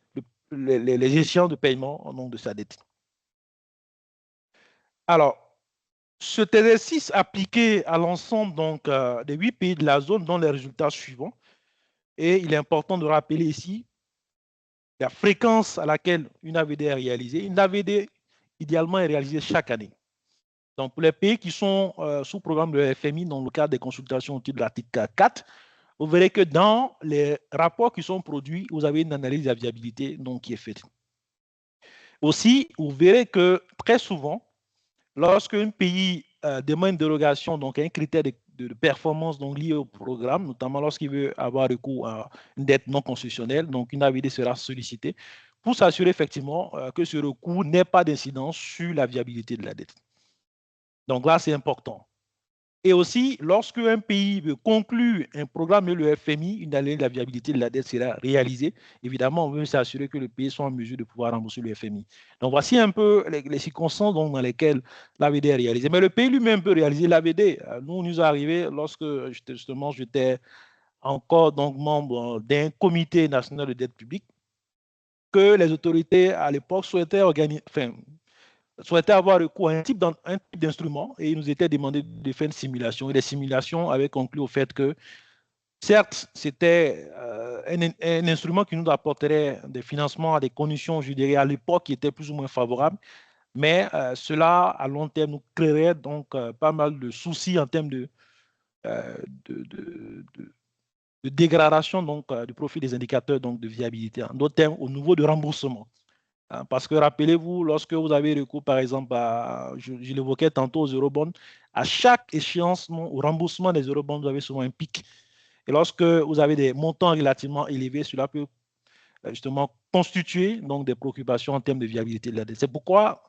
les échéances de paiement au nom de sa dette. Alors, cet exercice appliqué à l'ensemble des 8 pays de la zone donne les résultats suivants. Et il est important de rappeler ici la fréquence à laquelle une AVD est réalisée. Une AVD, idéalement, est réalisée chaque année. Donc, pour les pays qui sont sous programme de FMI, dans le cadre des consultations au titre de l'article 4, vous verrez que dans les rapports qui sont produits, vous avez une analyse de la viabilité donc, qui est faite. Aussi, vous verrez que très souvent, lorsqu'un pays demande une dérogation, donc un critère de performance donc, lié au programme, notamment lorsqu'il veut avoir recours à une dette non constitutionnelle, donc une AVD sera sollicitée pour s'assurer effectivement que ce recours n'ait pas d'incidence sur la viabilité de la dette. Donc là, c'est important. Et aussi, lorsque un pays veut conclure un programme de le FMI, une analyse de la viabilité de la dette sera réalisée. Évidemment, on veut s'assurer que le pays soit en mesure de pouvoir rembourser le FMI. Donc, voici un peu les circonstances dans lesquelles l'AVD est réalisée. Mais le pays lui-même peut réaliser l'AVD. Nous est arrivé lorsque justement j'étais encore donc membre d'un comité national de dette publique que les autorités à l'époque souhaitaient avoir recours à un type d'instrument et il nous était demandé de faire une simulation. Et les simulations avaient conclu au fait que, certes, c'était un instrument qui nous apporterait des financements à des conditions, je dirais, à l'époque qui étaient plus ou moins favorables, Mais cela, à long terme, nous créerait donc pas mal de soucis en termes euh, de, de, de- de dégradation donc, du profil des indicateurs donc, de viabilité, en d'autres termes, au niveau de remboursement. Hein, parce que rappelez-vous, lorsque vous avez recours, par exemple, je l'évoquais tantôt aux eurobonds, à chaque échéance au remboursement des eurobonds, vous avez souvent un pic. Et lorsque vous avez des montants relativement élevés, cela peut justement constituer donc, des préoccupations en termes de viabilité de la dette. C'est pourquoi,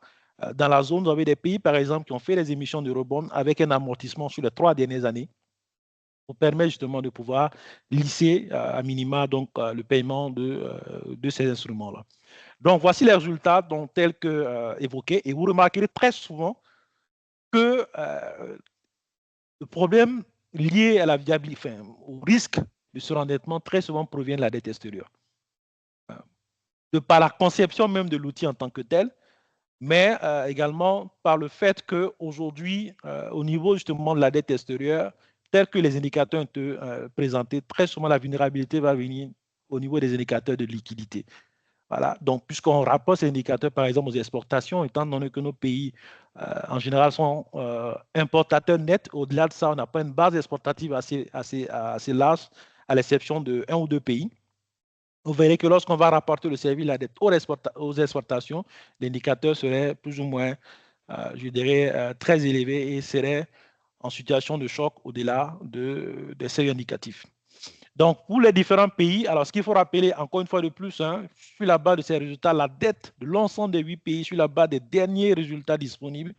dans la zone, vous avez des pays, par exemple, qui ont fait des émissions d'eurobonds avec un amortissement sur les 3 dernières années pour permettre justement de pouvoir lisser à minima donc, le paiement de ces instruments-là. Donc, voici les résultats donc, tels que évoqués. Et vous remarquerez très souvent que le problème lié à la viabilité, enfin, au risque de surendettement, très souvent provient de la dette extérieure. De par la conception même de l'outil en tant que tel, mais également par le fait qu'aujourd'hui, au niveau justement de la dette extérieure, tel que les indicateurs ont été présentés, très souvent la vulnérabilité va venir au niveau des indicateurs de liquidité. Voilà. Donc, puisqu'on rapporte ces indicateurs, par exemple, aux exportations, étant donné que nos pays, en général, sont importateurs nets, au-delà de ça, on n'a pas une base exportative assez large, à l'exception de 1 ou 2 pays. Vous verrez que lorsqu'on va rapporter le service de la dette aux exportations, l'indicateur serait plus ou moins, je dirais, très élevé et serait en situation de choc au-delà des seuils indicatifs. Donc, pour les différents pays, alors ce qu'il faut rappeler encore une fois de plus, hein, sur la base de ces résultats, la dette de l'ensemble des 8 pays, sur la base des derniers résultats disponibles,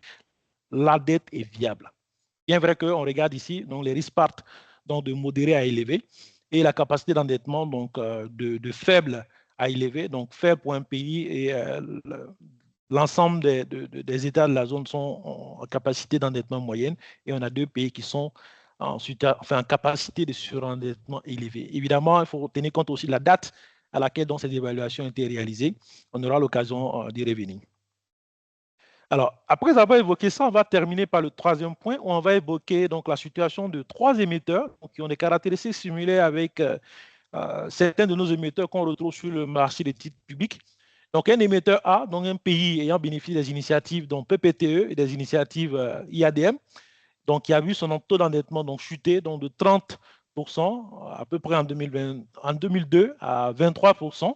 la dette est viable. Bien vrai qu'on regarde ici, donc les risques partent donc de modéré à élevé et la capacité d'endettement donc de faible à élevé, donc faible pour un pays et l'ensemble des États de la zone sont en capacité d'endettement moyenne et on a 2 pays qui sont ensuite en capacité de surendettement élevé. Évidemment, il faut tenir compte aussi de la date à laquelle donc, ces évaluations ont été réalisées. On aura l'occasion d'y revenir. Alors, après avoir évoqué ça, on va terminer par le troisième point où on va évoquer donc, la situation de 3 émetteurs qui ont des caractéristiques similaires avec certains de nos émetteurs qu'on retrouve sur le marché des titres publics. Donc, un émetteur A, donc un pays ayant bénéficié des initiatives donc PPTE et des initiatives IADM, donc qui a vu son taux d'endettement donc chuter donc, de 30% à peu près en 2002 à 23%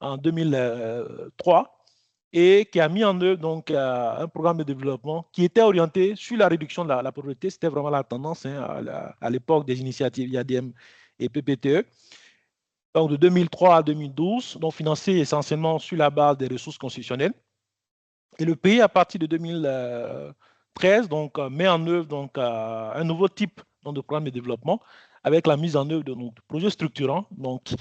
en 2003 et qui a mis en œuvre donc, un programme de développement qui était orienté sur la réduction de la pauvreté. C'était vraiment la tendance hein, à l'époque des initiatives IADM et PPTE. Donc de 2003 à 2012, donc financé essentiellement sur la base des ressources constitutionnelles. Et le pays, à partir de 2013, donc, met en œuvre donc, un nouveau type donc, de programme de développement avec la mise en œuvre de projets structurants. Donc,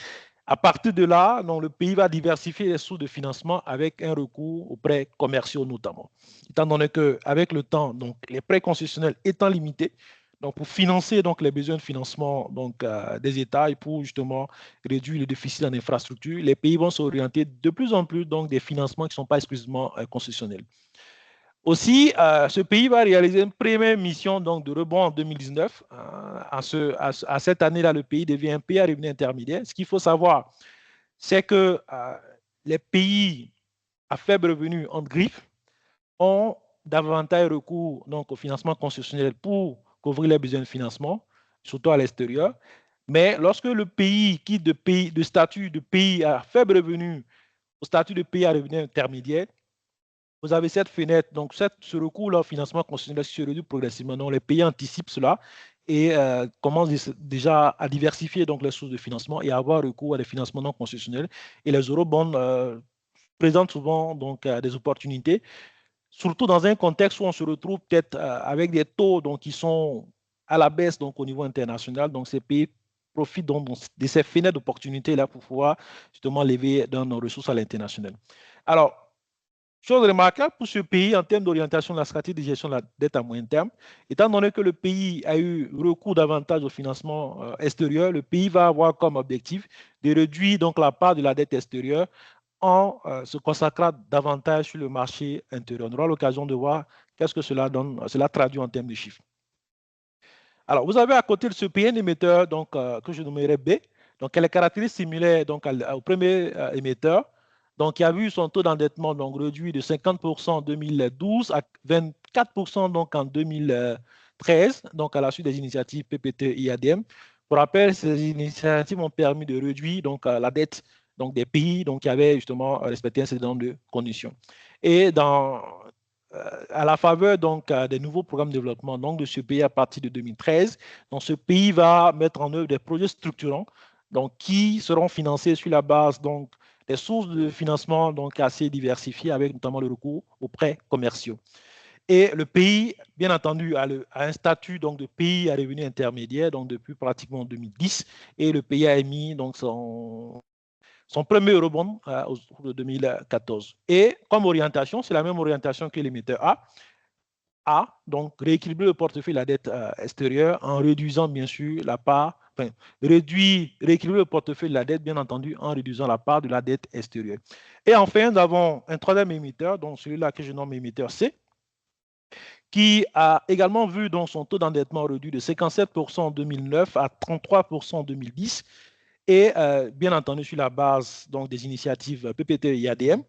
à partir de là, donc, le pays va diversifier les sources de financement avec un recours aux prêts commerciaux notamment. Étant donné qu'avec le temps, donc, les prêts concessionnels étant limités, donc pour financer donc, les besoins de financement donc, des États et pour justement réduire le déficit en infrastructure, les pays vont s'orienter de plus en plus donc, des financements qui ne sont pas exclusivement concessionnels. Aussi, ce pays va réaliser une première mission donc, de rebond en 2019. À cette année-là, le pays devient un pays à revenu intermédiaire. Ce qu'il faut savoir, c'est que les pays à faible revenu en griffe ont davantage recours donc, au financement concessionnel pour couvrir les besoins de financement, surtout à l'extérieur. Mais lorsque le pays quitte de statut de pays à faible revenu au statut de pays à revenu intermédiaire, vous avez cette fenêtre, donc ce recours-là au financement constitutionnel se réduit progressivement. Donc, les pays anticipent cela et commencent déjà à diversifier donc, les sources de financement et à avoir recours à des financements non constitutionnels. Et les eurobonds présentent souvent donc, des opportunités, surtout dans un contexte où on se retrouve peut-être avec des taux donc, qui sont à la baisse donc, au niveau international. Donc, ces pays profitent donc, de ces fenêtres d'opportunités-là pour pouvoir justement lever dans nos ressources à l'international. Alors, chose remarquable pour ce pays en termes d'orientation de la stratégie de gestion de la dette à moyen terme, étant donné que le pays a eu recours davantage au financement extérieur, le pays va avoir comme objectif de réduire donc la part de la dette extérieure en se consacrant davantage sur le marché intérieur. On aura l'occasion de voir qu'est-ce que cela donne, cela traduit en termes de chiffres. Alors, vous avez à côté de ce pays un émetteur donc, que je nommerai B, donc elle est caractéristique similaire donc, au premier émetteur. Donc, il a vu son taux d'endettement donc réduit de 50% en 2012 à 24% donc en 2013, donc à la suite des initiatives PPT et IADM. Pour rappel, ces initiatives ont permis de réduire donc la dette donc des pays donc qui avaient justement respecté un certain nombre de conditions. Et à la faveur donc des nouveaux programmes de développement donc de ce pays à partir de 2013, donc ce pays va mettre en œuvre des projets structurants donc qui seront financés sur la base donc des sources de financement donc assez diversifiées avec notamment le recours aux prêts commerciaux. Et le pays, bien entendu, a un statut donc, de pays à revenu intermédiaire donc, depuis pratiquement 2010. Et le pays a émis donc, son premier eurobond autour de 2014. Et comme orientation, c'est la même orientation que l'émetteur a, donc rééquilibrer le portefeuille de la dette extérieure en réduisant bien sûr la part, rééquilibrer le portefeuille de la dette, bien entendu, en réduisant la part de la dette extérieure. Et enfin, nous avons un troisième émetteur, donc celui-là que je nomme émetteur C, qui a également vu donc, son taux d'endettement réduit de 57% en 2009 à 33% en 2010, et bien entendu sur la base donc, des initiatives PPT et IADM.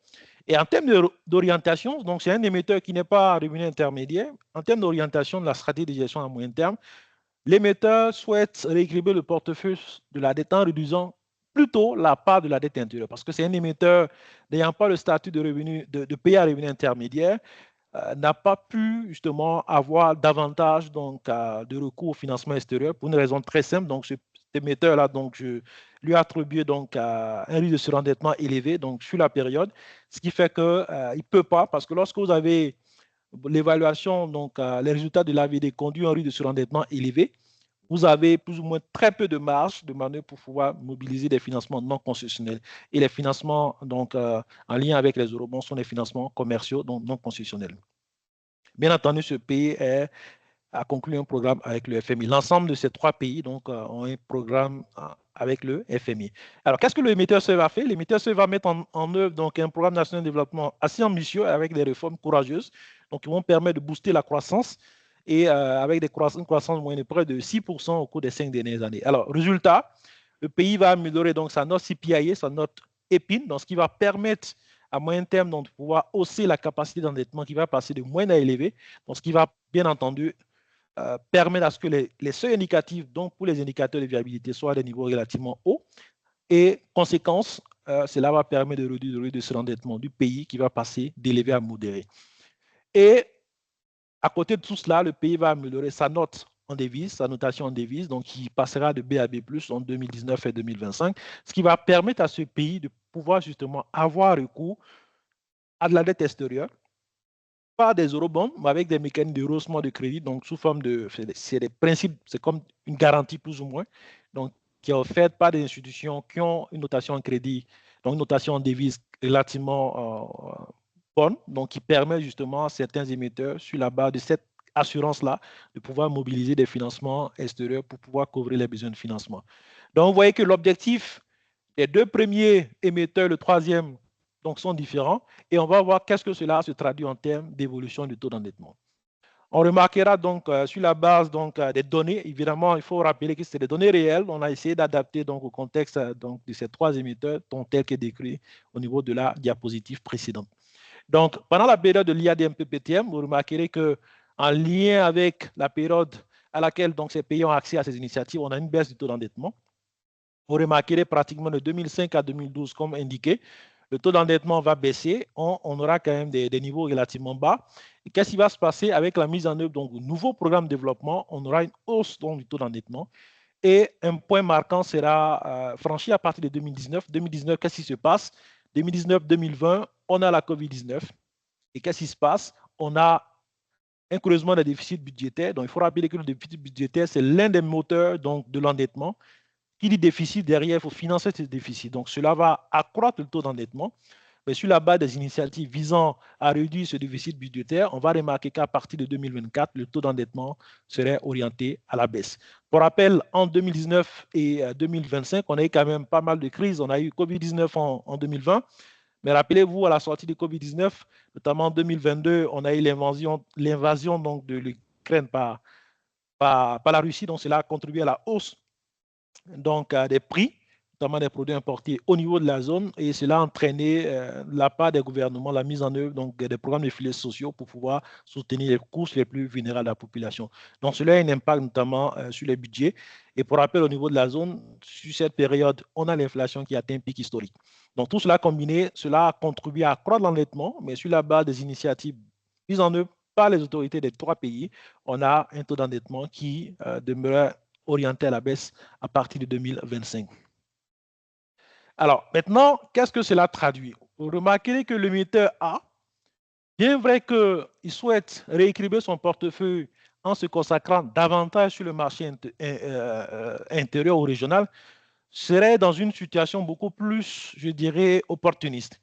Et en termes d'orientation, donc c'est un émetteur qui n'est pas revenu intermédiaire. En termes d'orientation de la stratégie de gestion à moyen terme, l'émetteur souhaite rééquilibrer le portefeuille de la dette en réduisant plutôt la part de la dette intérieure, parce que c'est un émetteur n'ayant pas le statut de pays à revenu intermédiaire, n'a pas pu justement avoir davantage donc, de recours au financement extérieur pour une raison très simple. Donc, cet émetteur-là, donc, je lui attribue donc un risque de surendettement élevé donc, sur la période, ce qui fait qu'il ne peut pas, parce que lorsque vous avez l'évaluation, donc les résultats de l'AVD conduit à un risque de surendettement élevé, vous avez plus ou moins très peu de marge de manœuvre pour pouvoir mobiliser des financements non concessionnels. Et les financements donc, en lien avec les eurobonds sont des financements commerciaux, donc non concessionnels. Bien entendu, ce pays a conclu un programme avec le FMI. L'ensemble de ces trois pays donc, ont un programme avec le FMI. Alors, qu'est-ce que l'émetteur CEV va faire? L'émetteur CEV va mettre en œuvre donc, un programme national de développement assez ambitieux avec des réformes courageuses donc, qui vont permettre de booster la croissance et avec une croissance moyenne de près de 6% au cours des 5 dernières années. Alors, résultat, le pays va améliorer donc, sa note CPIA, sa note EPIN, donc, ce qui va permettre à moyen terme donc, de pouvoir hausser la capacité d'endettement qui va passer de moyenne à élevé, donc, ce qui va bien entendu permettre à ce que les seuils indicatifs, donc pour les indicateurs de viabilité, soient à des niveaux relativement hauts. Et conséquence, cela va permettre de réduire le risque de surendettement du pays qui va passer d'élevé à modéré. Et à côté de tout cela, le pays va améliorer sa note en devise, sa notation en devise, donc qui passera de B à B+, en 2019 et 2025, ce qui va permettre à ce pays de pouvoir justement avoir recours à de la dette extérieure, pas des eurobonds, mais avec des mécanismes de rehaussement de crédit, donc sous forme de, c'est des principes, c'est comme une garantie plus ou moins, donc qui est offerte par des institutions qui ont une notation en crédit, donc une notation en devise relativement bonne, donc qui permet justement à certains émetteurs, sur la base de cette assurance-là, de pouvoir mobiliser des financements extérieurs pour pouvoir couvrir les besoins de financement. Donc, vous voyez que l'objectif des deux premiers émetteurs, le troisième, donc, sont différents, et on va voir qu'est-ce que cela se traduit en termes d'évolution du taux d'endettement. On remarquera donc sur la base donc, des données, évidemment, il faut rappeler que c'est des données réelles. On a essayé d'adapter donc au contexte donc, de ces trois émetteurs, tel que décrit au niveau de la diapositive précédente. Donc, pendant la période de l'IADM-PPTM, vous remarquerez qu'en lien avec la période à laquelle donc, ces pays ont accès à ces initiatives, on a une baisse du taux d'endettement. Vous remarquerez pratiquement de 2005 à 2012, comme indiqué, le taux d'endettement va baisser, on aura quand même des niveaux relativement bas. Et qu'est-ce qui va se passer avec la mise en œuvre de nouveaux programmes de développement? On aura une hausse donc, du taux d'endettement. Et un point marquant sera franchi à partir de 2019. 2019, qu'est-ce qui se passe? 2019-2020, on a la COVID-19. Et qu'est-ce qui se passe? On a un creusement des déficits budgétaires. Donc, il faut rappeler que le déficit budgétaire, c'est l'un des moteurs donc, de l'endettement. Qui dit déficit, derrière, il faut financer ce déficit. Donc, cela va accroître le taux d'endettement. Mais sur la base des initiatives visant à réduire ce déficit budgétaire, on va remarquer qu'à partir de 2024, le taux d'endettement serait orienté à la baisse. Pour rappel, en 2019 et 2025, on a eu quand même pas mal de crises. On a eu Covid-19 en 2020. Mais rappelez-vous, à la sortie de Covid-19, notamment en 2022, on a eu l'invasion donc de l'Ukraine par la Russie. Donc, cela a contribué à la hausse donc, des prix, notamment des produits importés au niveau de la zone, et cela a entraîné de la part des gouvernements la mise en œuvre donc, des programmes de filets sociaux pour pouvoir soutenir les couches les plus vulnérables de la population. Donc cela a un impact notamment sur les budgets. Et pour rappel, au niveau de la zone, sur cette période, on a l'inflation qui atteint un pic historique. Donc tout cela combiné, cela a contribué à accroître l'endettement, mais sur la base des initiatives mises en œuvre par les autorités des trois pays, on a un taux d'endettement qui demeure orienté à la baisse à partir de 2025. Alors maintenant, qu'est-ce que cela traduit? Vous remarquerez que l'émetteur A, bien vrai qu'il souhaite rééquilibrer son portefeuille en se consacrant davantage sur le marché intérieur ou régional, serait dans une situation beaucoup plus, je dirais, opportuniste.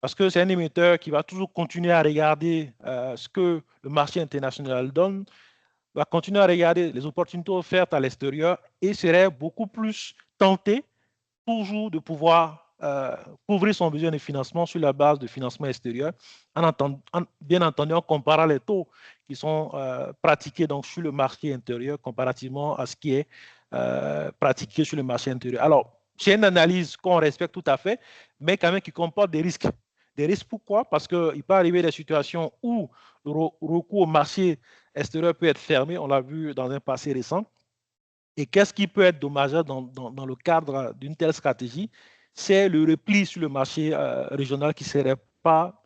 Parce que c'est un émetteur qui va toujours continuer à regarder ce que le marché international donne, va continuer à regarder les opportunités offertes à l'extérieur et serait beaucoup plus tenté toujours de pouvoir couvrir son besoin de financement sur la base de financement extérieur, bien entendu en comparant les taux qui sont pratiqués donc, sur le marché intérieur comparativement à ce qui est pratiqué sur le marché intérieur. Alors, c'est une analyse qu'on respecte tout à fait, mais quand même qui comporte des risques. Des risques pourquoi? Parce qu'il peut arriver des situations où le recours au marché extérieur peut être fermé, on l'a vu dans un passé récent. Et qu'est-ce qui peut être dommageable dans le cadre d'une telle stratégie? C'est le repli sur le marché régional qui ne serait pas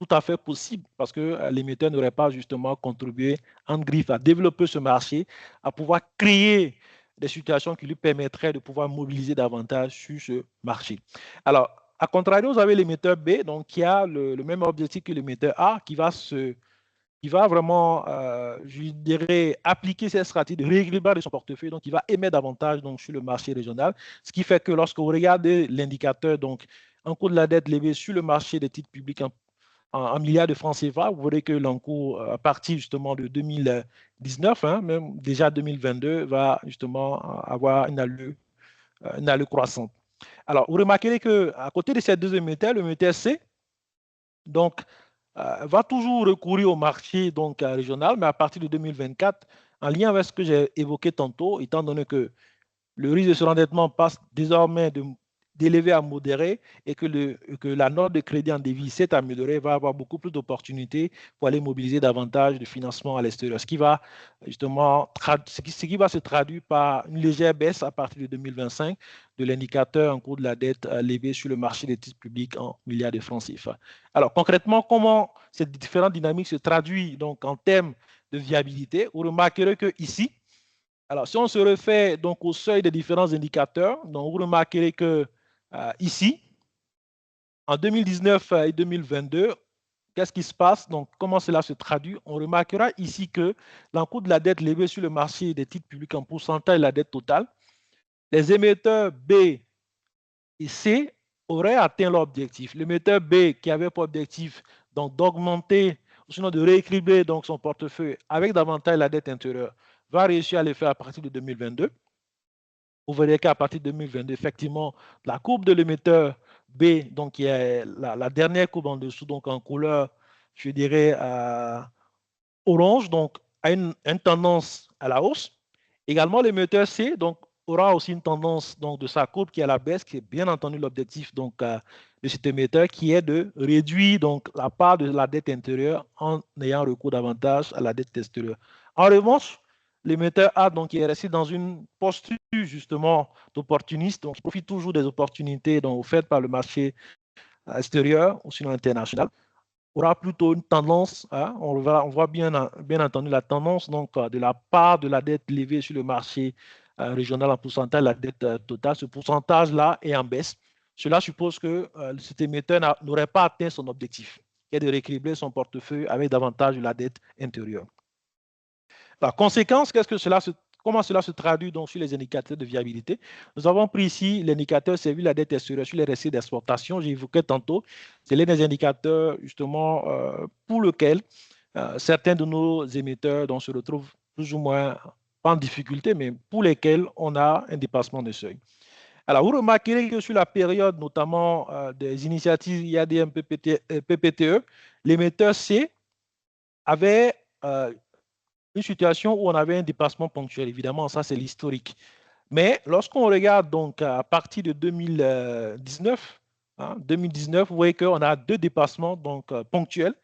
tout à fait possible parce que l'émetteur n'aurait pas justement contribué en griffe à développer ce marché, à pouvoir créer des situations qui lui permettraient de pouvoir mobiliser davantage sur ce marché. Alors, à contrario, vous avez l'émetteur B, donc, qui a le même objectif que l'émetteur A, qui va vraiment, je dirais, appliquer cette stratégie de rééquilibrage de son portefeuille. Donc, il va émettre davantage donc, sur le marché régional. Ce qui fait que lorsque vous regardez l'indicateur, donc, en cours de la dette levée sur le marché des titres publics en milliards de francs CFA, vous verrez que l'encours, à partir justement de 2019, hein, même déjà 2022, va justement avoir une allure croissante. Alors, vous remarquerez qu'à côté de ces deux émetteurs, l'émetteur C, donc, va toujours recourir au marché donc, régional, mais à partir de 2024, en lien avec ce que j'ai évoqué tantôt, étant donné que le risque de surendettement passe désormais d'élevé à modéré et que la note de crédit en devise s'est améliorée, va avoir beaucoup plus d'opportunités pour aller mobiliser davantage de financement à l'extérieur, ce qui va justement ce qui va se traduire par une légère baisse à partir de 2025 de l'indicateur en cours de la dette levée sur le marché des titres publics en milliards de francs CFA. Alors concrètement, comment cette différente dynamique se traduit donc en termes de viabilité? Vous remarquerez que ici, alors, si on se refait donc au seuil des différents indicateurs, donc vous remarquerez que ici, en 2019 et 2022, qu'est-ce qui se passe? Donc, comment cela se traduit? On remarquera ici que l'encours de la dette levée sur le marché des titres publics en pourcentage de la dette totale, les émetteurs B et C auraient atteint leur objectif. L'émetteur B qui avait pour objectif d'augmenter, sinon de rééquilibrer donc, son portefeuille avec davantage la dette intérieure, va réussir à le faire à partir de 2022. Vous verrez qu'à partir de 2022, effectivement, la courbe de l'émetteur B, donc qui est la dernière courbe en dessous, donc en couleur, je dirais, orange, donc a une tendance à la hausse. Également, l'émetteur C, donc, aura aussi une tendance donc, de sa courbe qui est à la baisse, qui est bien entendu l'objectif donc, de cet émetteur, qui est de réduire donc, la part de la dette intérieure en ayant recours davantage à la dette extérieure. En revanche, l'émetteur A, donc, qui est resté dans une posture justement d'opportuniste, donc il profite toujours des opportunités donc, offertes par le marché extérieur ou sinon international, aura plutôt une tendance, hein, on voit bien entendu la tendance donc, de la part de la dette levée sur le marché régional en pourcentage de la dette totale. Ce pourcentage-là est en baisse. Cela suppose que cet émetteur n'aurait pas atteint son objectif, qui est de rééquilibrer son portefeuille avec davantage de la dette intérieure. La conséquence, comment cela se traduit donc sur les indicateurs de viabilité? Nous avons pris ici l'indicateur service la dette extérieure sur les recettes d'exportation. J'ai évoqué tantôt, c'est l'un des indicateurs justement pour lequel certains de nos émetteurs se retrouvent plus ou moins pas en difficulté, mais pour lesquels on a un dépassement de seuil. Alors, vous remarquerez que sur la période notamment des initiatives IADM PPTE, l'émetteur C avait une situation où on avait un dépassement ponctuel. Évidemment, ça, c'est l'historique. Mais lorsqu'on regarde donc à partir de 2019, 2019, vous voyez qu'on a deux dépassements donc, ponctuels,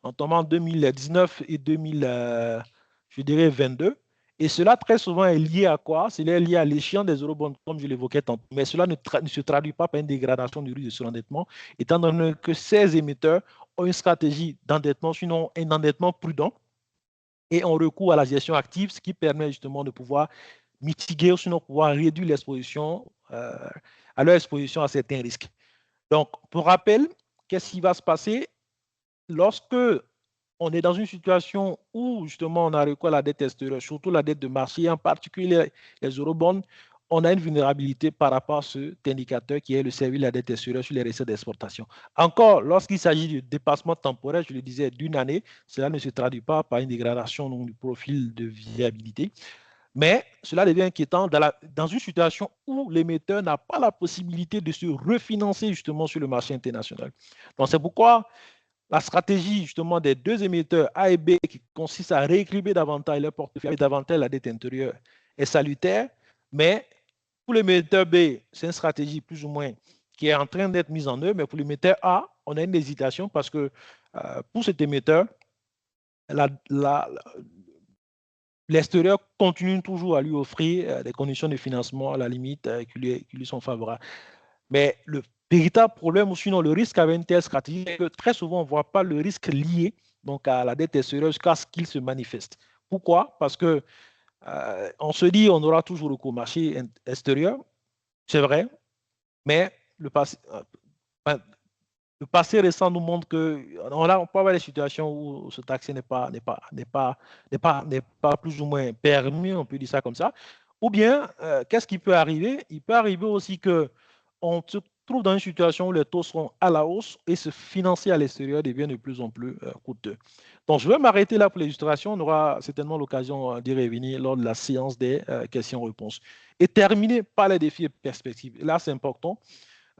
notamment 2019 et 2000, je dirais 22. Et cela, très souvent, est lié à quoi? C'est lié à l'échéance des eurobonds, comme je l'évoquais tantôt. Mais cela ne se traduit pas par une dégradation du risque de surendettement, étant donné que ces émetteurs ont une stratégie d'endettement, sinon un endettement prudent, et ont recours à la gestion active, ce qui permet justement de pouvoir mitiguer ou sinon pouvoir réduire l'exposition à leur exposition à certains risques. Donc, pour rappel, qu'est-ce qui va se passer lorsque on est dans une situation où justement on a recours à la dette extérieure, surtout la dette de marché, en particulier les eurobonds, on a une vulnérabilité par rapport à cet indicateur qui est le service de la dette extérieure sur les recettes d'exportation. Encore, lorsqu'il s'agit de dépassement temporaire, je le disais, d'une année, cela ne se traduit pas par une dégradation du profil de viabilité. Mais cela devient inquiétant dans une situation où l'émetteur n'a pas la possibilité de se refinancer justement sur le marché international. Donc, c'est pourquoi la stratégie justement des deux émetteurs A et B qui consiste à rééquilibrer davantage leur portefeuille et davantage la dette intérieure est salutaire. Mais pour l'émetteur B, c'est une stratégie plus ou moins qui est en train d'être mise en œuvre. Mais pour l'émetteur A, on a une hésitation parce que pour cet émetteur, l'extérieur continue toujours à lui offrir des conditions de financement à la limite qui lui sont favorables. Mais le véritable problème, ou sinon le risque avec une telle stratégie, c'est que très souvent, on ne voit pas le risque lié donc, à la dette extérieure jusqu'à ce qu'il se manifeste. Pourquoi? Parce que on se dit on aura toujours recours au marché extérieur, c'est vrai, mais le passé récent nous montre qu'on peut avoir des situations où ce accès n'est pas plus ou moins permis, on peut dire ça comme ça. Ou bien, qu'est-ce qui peut arriver? Il peut arriver aussi qu'on se trouve dans une situation où les taux seront à la hausse et se financer à l'extérieur devient de plus en plus coûteux. Donc, je vais m'arrêter là pour l'illustration. On aura certainement l'occasion d'y revenir lors de la séance des questions-réponses. Et terminer par les défis et perspectives. Là, c'est important.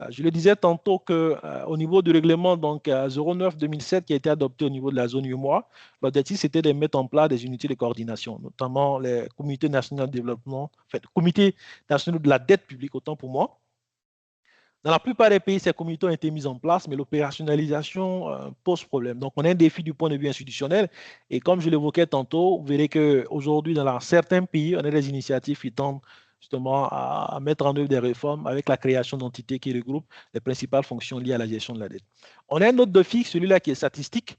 Je le disais tantôt qu'au niveau du règlement 09-2007 qui a été adopté au niveau de la zone UMOA, l'objectif c'était de mettre en place des unités de coordination, notamment les comités nationaux de développement, enfin, comités nationaux de la dette publique, autant pour moi. Dans la plupart des pays, ces comités ont été mis en place, mais l'opérationnalisation pose problème. Donc, on a un défi du point de vue institutionnel. Et comme je l'évoquais tantôt, vous verrez qu'aujourd'hui, dans certains pays, on a des initiatives qui tendent justement à mettre en œuvre des réformes avec la création d'entités qui regroupent les principales fonctions liées à la gestion de la dette. On a un autre défi, celui-là qui est statistique,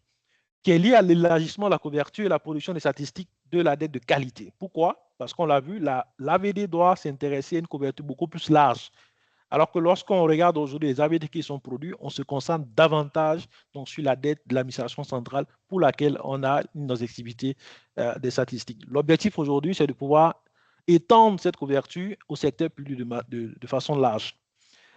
qui est lié à l'élargissement de la couverture et la production des statistiques de la dette de qualité. Pourquoi? Parce qu'on l'a vu, l'AVD doit s'intéresser à une couverture beaucoup plus large. Alors que lorsqu'on regarde aujourd'hui les AVD qui sont produits, on se concentre davantage donc, sur la dette de l'administration centrale pour laquelle on a une exhaustivité des statistiques. L'objectif aujourd'hui, c'est de pouvoir étendre cette couverture au secteur public de façon large.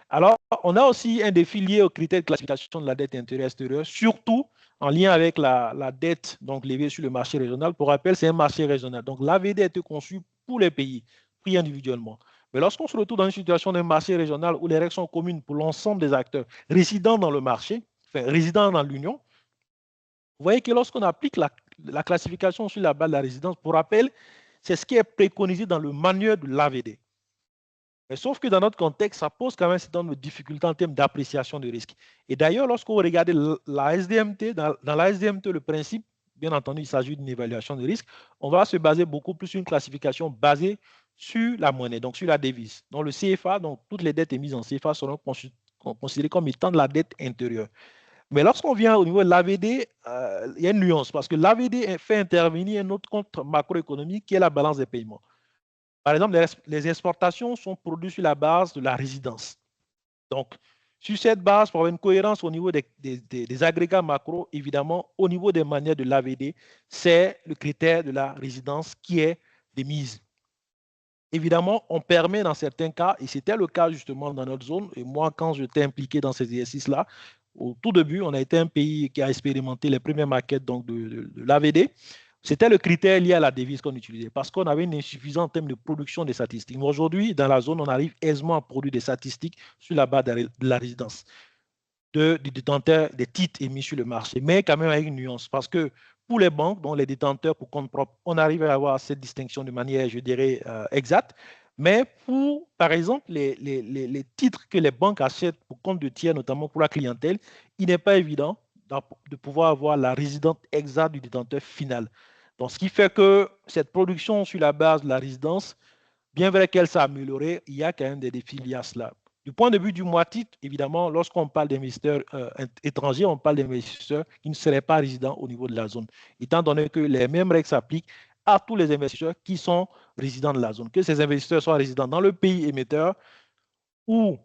Alors, on a aussi un défi lié aux critères de classification de la dette intérieure et extérieure, surtout en lien avec la dette donc levée sur le marché régional. Pour rappel, c'est un marché régional. Donc, l'AVD a été conçu pour les pays, pris individuellement. Mais lorsqu'on se retrouve dans une situation d'un marché régional où les règles sont communes pour l'ensemble des acteurs résidant dans le marché, enfin résidant dans l'Union, vous voyez que lorsqu'on applique la classification sur la base de la résidence, pour rappel, c'est ce qui est préconisé dans le manuel de l'AVD. Mais sauf que dans notre contexte, ça pose quand même un certain nombre de difficultés en termes d'appréciation de risque. Et d'ailleurs, lorsque vous regardez la SDMT, dans la SDMT, le principe, bien entendu, il s'agit d'une évaluation de risque, on va se baser beaucoup plus sur une classification basée sur la monnaie, donc sur la devise. Donc le CFA, donc toutes les dettes émises en CFA seront considérées comme étant de la dette intérieure. Mais lorsqu'on vient au niveau de l'AVD, il y a une nuance, parce que l'AVD fait intervenir un autre compte macroéconomique qui est la balance des paiements. Par exemple, les exportations sont produites sur la base de la résidence. Donc, sur cette base, pour avoir une cohérence au niveau des agrégats macro, évidemment, au niveau des manières de l'AVD, c'est le critère de la résidence qui est démise. Évidemment, on permet dans certains cas, et c'était le cas justement dans notre zone, et moi, quand j'étais impliqué dans ces exercices-là, au tout début, on a été un pays qui a expérimenté les premières maquettes donc, de l'AVD. C'était le critère lié à la devise qu'on utilisait parce qu'on avait une insuffisance en termes de production des statistiques. Mais aujourd'hui, dans la zone, on arrive aisément à produire des statistiques sur la base de la résidence des détenteurs des titres émis sur le marché, mais quand même avec une nuance parce que pour les banques, dont les détenteurs pour compte propre, on arrive à avoir cette distinction de manière, je dirais, exacte. Mais pour, par exemple, les titres que les banques achètent pour compte de tiers, notamment pour la clientèle, il n'est pas évident de pouvoir avoir la résidence exacte du détenteur final. Donc, ce qui fait que cette production sur la base de la résidence, bien vrai qu'elle s'est améliorée, il y a quand même des défis liés à cela. Du point de vue du mois-titre, évidemment, lorsqu'on parle d'investisseurs étrangers, on parle d'investisseurs qui ne seraient pas résidents au niveau de la zone, étant donné que les mêmes règles s'appliquent à tous les investisseurs qui sont résidents de la zone, que ces investisseurs soient résidents dans le pays émetteur ou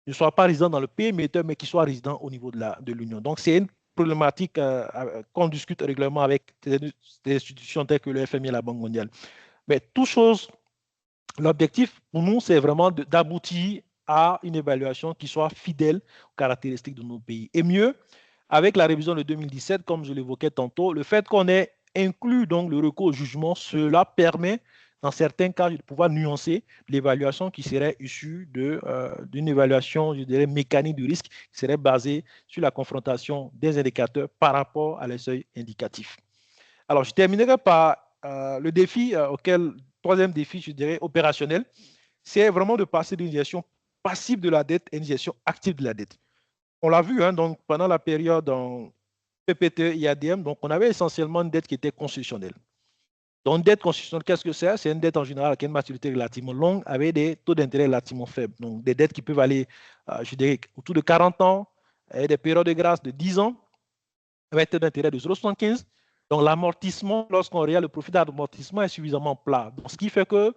ne soient pas résidents dans le pays émetteur, mais qui soient résidents au niveau de l'Union. Donc, c'est une problématique qu'on discute régulièrement avec des institutions telles que le FMI et la Banque mondiale. Mais toute chose, l'objectif pour nous, c'est vraiment d'aboutir à une évaluation qui soit fidèle aux caractéristiques de nos pays. Et mieux, avec la révision de 2017, comme je l'évoquais tantôt, le fait qu'on ait inclus donc le recours au jugement, cela permet, dans certains cas, de pouvoir nuancer l'évaluation qui serait issue d'une évaluation, je dirais, mécanique du risque, qui serait basée sur la confrontation des indicateurs par rapport à les seuils indicatifs. Alors, je terminerai par le défi troisième défi, je dirais, opérationnel, c'est vraiment de passer d'une gestion passive de la dette à une gestion active de la dette. On l'a vu, hein, donc, pendant la période en PPT, IADM, donc, on avait essentiellement une dette qui était concessionnelle. Donc, une dette concessionnelle, qu'est-ce que c'est? C'est une dette en général avec une maturité relativement longue, avec des taux d'intérêt relativement faibles. Donc, des dettes qui peuvent aller, je dirais, autour de 40 ans, et des périodes de grâce de 10 ans, avec un taux d'intérêt de 0,75. Donc, l'amortissement, lorsqu'on regarde le profit d'amortissement, est suffisamment plat. Donc, ce qui fait que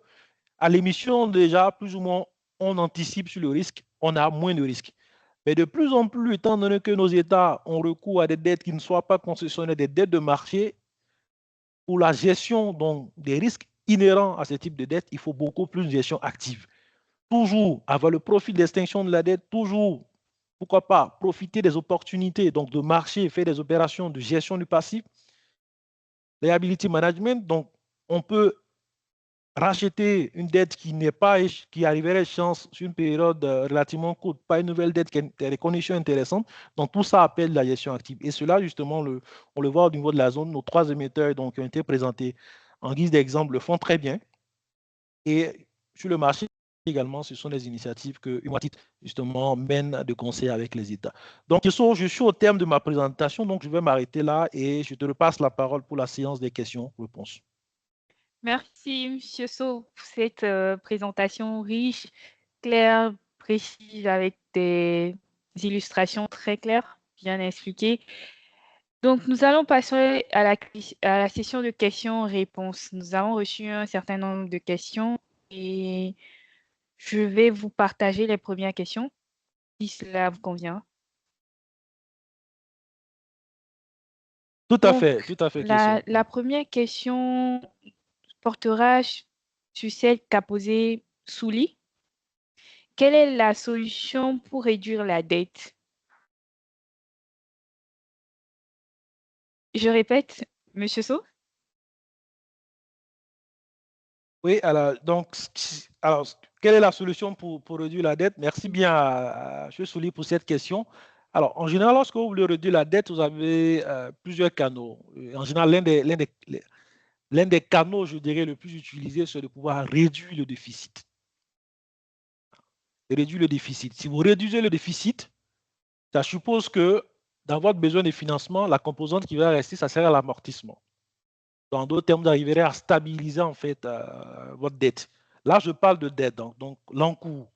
à l'émission, déjà, plus ou moins, on anticipe sur le risque, on a moins de risques. Mais de plus en plus, étant donné que nos États ont recours à des dettes qui ne soient pas concessionnaires, des dettes de marché, pour la gestion donc, des risques inhérents à ce type de dette, il faut beaucoup plus de gestion active. Toujours avoir le profil d'extinction de la dette, toujours, pourquoi pas, profiter des opportunités donc de marché, faire des opérations de gestion du passif, liability management. Donc, on peut racheter une dette qui arriverait à échéance sur une période relativement courte, pas une nouvelle dette qui a des conditions intéressantes. Donc, tout ça appelle la gestion active. Et cela, justement, on le voit au niveau de la zone. Nos trois émetteurs donc, qui ont été présentés en guise d'exemple le font très bien. Et sur le marché également, ce sont des initiatives que Humatit, justement, mène de concert avec les États. Donc, je suis au terme de ma présentation, donc je vais m'arrêter là et je te repasse la parole pour la séance des questions-réponses. Merci, M. So, pour cette présentation riche, claire, précise, avec des illustrations très claires, bien expliquées. Donc, nous allons passer à la session de questions-réponses. Nous avons reçu un certain nombre de questions et je vais vous partager les premières questions, si cela vous convient. Tout à Donc, fait, question. la première question portera sur celle qu'a posée Souli. Quelle est la solution pour réduire la dette? Je répète, Monsieur So? Oui, alors, donc, quelle est la solution pour réduire la dette? Merci bien à M. Souli pour cette question. Alors, en général, lorsque vous voulez réduire la dette, vous avez plusieurs canaux. En général, l'un des canaux, je dirais, le plus utilisé, c'est de pouvoir réduire le déficit. Réduire le déficit. Si vous réduisez le déficit, ça suppose que dans votre besoin de financement, la composante qui va rester, ça sera l'amortissement. Dans d'autres termes, vous arriverez à stabiliser en fait votre dette. Là, je parle de dette, donc l'encours.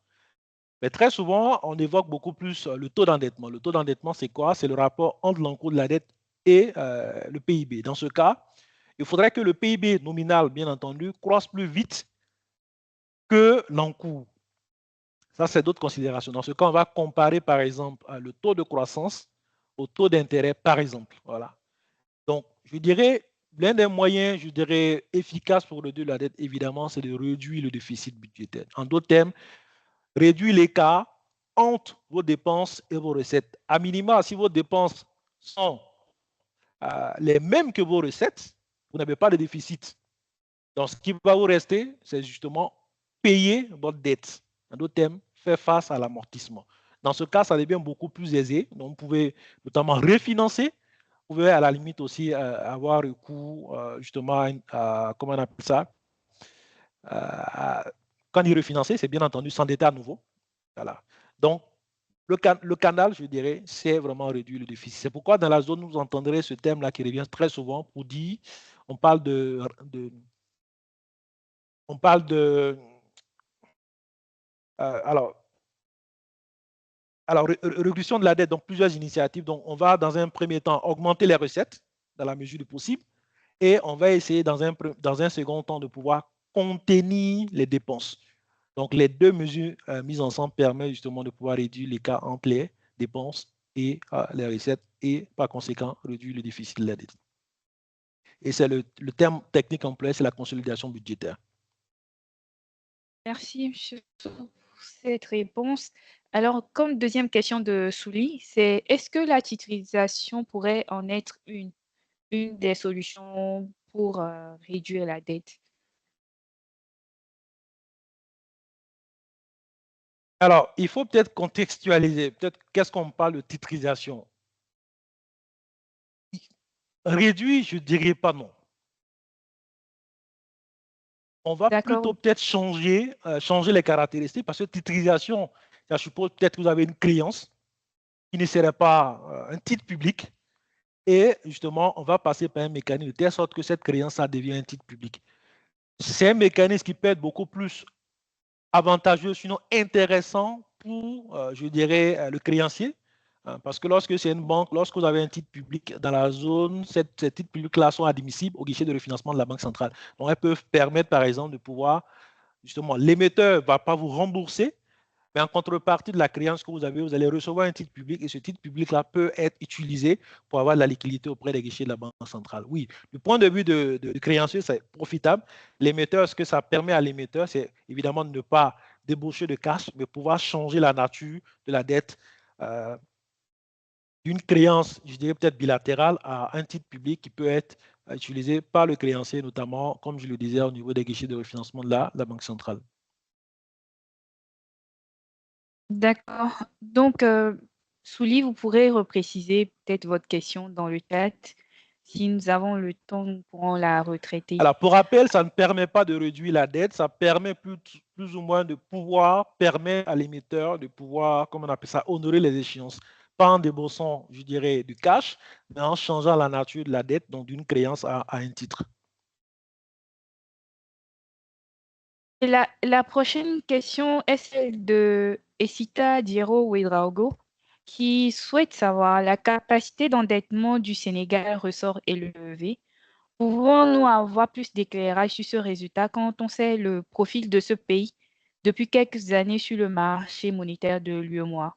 Mais très souvent, on évoque beaucoup plus le taux d'endettement. Le taux d'endettement, c'est quoi? C'est le rapport entre l'encours de la dette et le PIB. Dans ce cas, il faudrait que le PIB nominal, bien entendu, croisse plus vite que l'encours. Ça, c'est d'autres considérations. Dans ce cas, on va comparer, par exemple, le taux de croissance au taux d'intérêt, par exemple. Voilà. Donc, je dirais, l'un des moyens, je dirais, efficaces pour réduire la dette, évidemment, c'est de réduire le déficit budgétaire. En d'autres termes, réduire l'écart entre vos dépenses et vos recettes. À minima, si vos dépenses sont les mêmes que vos recettes, vous n'avez pas de déficit. Donc, ce qui va vous rester, c'est justement payer votre dette. En d'autres termes, faire face à l'amortissement. Dans ce cas, ça devient beaucoup plus aisé. Donc, vous pouvez notamment refinancer. Vous pouvez à la limite aussi avoir recours justement à, comment on appelle ça, quand il refinancer, c'est bien entendu s'endetter à nouveau. Voilà. Donc, le canal, je dirais, c'est vraiment réduire le déficit. C'est pourquoi dans la zone, vous entendrez ce terme-là qui revient très souvent pour dire, on parle alors, réduction de la dette, donc plusieurs initiatives. Donc, on va dans un premier temps augmenter les recettes dans la mesure du possible et on va essayer dans un second temps de pouvoir contenir les dépenses. Donc, les deux mesures mises ensemble permettent justement de pouvoir réduire l'écart entre les dépenses et les recettes et par conséquent réduire le déficit de la dette. Et c'est le terme technique complet, c'est la consolidation budgétaire. Merci, monsieur, pour cette réponse. Alors, comme deuxième question de Souli, c'est est-ce que la titrisation pourrait en être une des solutions pour réduire la dette? Alors, il faut peut-être contextualiser. Peut-être qu'est-ce qu'on parle de titrisation? Réduire, je ne dirais pas non. On va plutôt peut-être changer les caractéristiques parce que titrisation, ça suppose peut-être que vous avez une créance qui ne serait pas un titre public et justement, on va passer par un mécanisme de telle sorte que cette créance, ça devient un titre public. C'est un mécanisme qui peut être beaucoup plus avantageux, sinon intéressant pour, je dirais, le créancier. Parce que lorsque c'est une banque, lorsque vous avez un titre public dans la zone, ces titres publics-là sont admissibles au guichet de refinancement de la Banque centrale. Donc, elles peuvent permettre, par exemple, de pouvoir, justement, l'émetteur ne va pas vous rembourser, mais en contrepartie de la créance que vous avez, vous allez recevoir un titre public et ce titre public-là peut être utilisé pour avoir de la liquidité auprès des guichets de la Banque centrale. Oui, du point de vue de créancier, c'est profitable. L'émetteur, ce que ça permet à l'émetteur, c'est évidemment de ne pas débaucher de cash, mais pouvoir changer la nature de la dette d'une créance, je dirais peut-être bilatérale, à un titre public qui peut être utilisé par le créancier, notamment, comme je le disais, au niveau des guichets de refinancement de la Banque centrale. D'accord. Donc, Souli, vous pourrez repréciser peut-être votre question dans le chat. Si nous avons le temps, nous pourrons la retraiter. Alors, pour rappel, ça ne permet pas de réduire la dette, ça permet plus ou moins de pouvoir permettre à l'émetteur de pouvoir, comme on appelle ça, honorer les échéances. Pas en déboursant, je dirais, du cash, mais en changeant la nature de la dette, donc d'une créance à un titre. Et la prochaine question est celle de Esita Diero Ouedraogo, qui souhaite savoir la capacité d'endettement du Sénégal ressort élevé. Pouvons-nous avoir plus d'éclairage sur ce résultat quand on sait le profil de ce pays depuis quelques années sur le marché monétaire de l'UEMOA?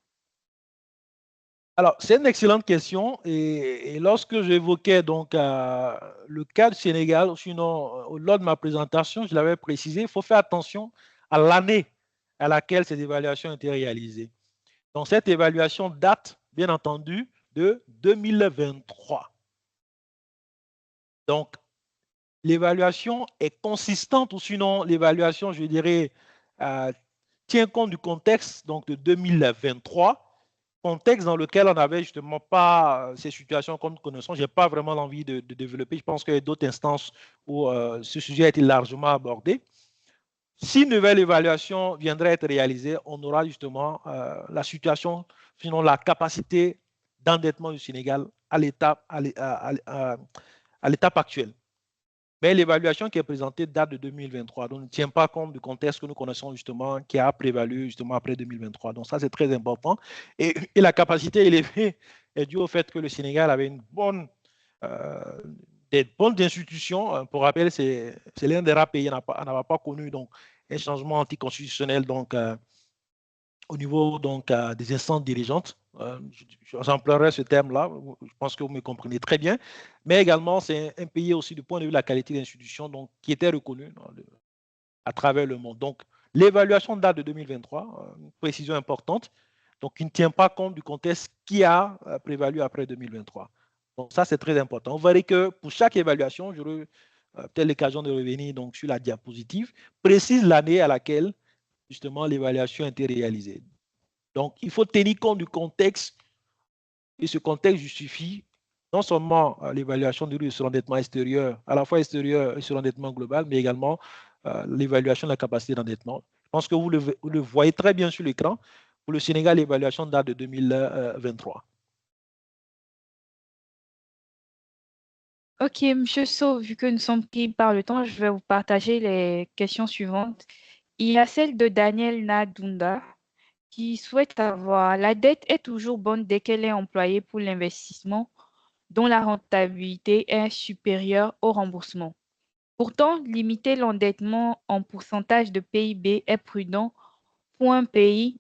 Alors, c'est une excellente question. Et lorsque j'évoquais donc le cas du Sénégal, sinon, lors de ma présentation, je l'avais précisé, il faut faire attention à l'année à laquelle ces évaluations ont été réalisées. Donc, cette évaluation date, bien entendu, de 2023. Donc, l'évaluation est consistante, ou sinon, l'évaluation, je dirais, tient compte du contexte donc, de 2023, contexte dans lequel on n'avait justement pas ces situations comme nous connaissons. Je n'ai pas vraiment envie de développer. Je pense qu'il y a d'autres instances où ce sujet a été largement abordé. Si une nouvelle évaluation viendrait être réalisée, on aura justement la situation, sinon la capacité d'endettement du Sénégal à l'étape actuelle. Mais l'évaluation qui est présentée date de 2023, donc ne tient pas compte du contexte que nous connaissons justement, qui a prévalu justement après 2023. Donc ça, c'est très important. Et la capacité élevée est due au fait que le Sénégal avait des bonnes institutions. Pour rappel, c'est l'un des rares pays qui n'a pas connu donc, un changement anticonstitutionnel donc, au niveau donc, des instances dirigeantes. J'emploierai ce terme-là, je pense que vous me comprenez très bien. Mais également, c'est un pays aussi du point de vue de la qualité d'institution qui était reconnu à travers le monde. Donc, l'évaluation date de 2023, une précision importante, donc qui ne tient pas compte du contexte qui a prévalu après 2023. Donc, ça, c'est très important. Vous verrez que pour chaque évaluation, j'aurai peut-être l'occasion de revenir donc, sur la diapositive, précise l'année à laquelle justement l'évaluation a été réalisée. Donc, il faut tenir compte du contexte et ce contexte justifie non seulement l'évaluation du surendettement extérieur, à la fois extérieur et surendettement global, mais également l'évaluation de la capacité d'endettement. Je pense que vous le voyez très bien sur l'écran. Pour le Sénégal, l'évaluation date de 2023. Ok, Monsieur So, vu que nous sommes pris par le temps, je vais vous partager les questions suivantes. Il y a celle de Daniel Nadunda qui souhaite savoir, la dette est toujours bonne dès qu'elle est employée pour l'investissement dont la rentabilité est supérieure au remboursement. Pourtant, limiter l'endettement en pourcentage de PIB est prudent pour un pays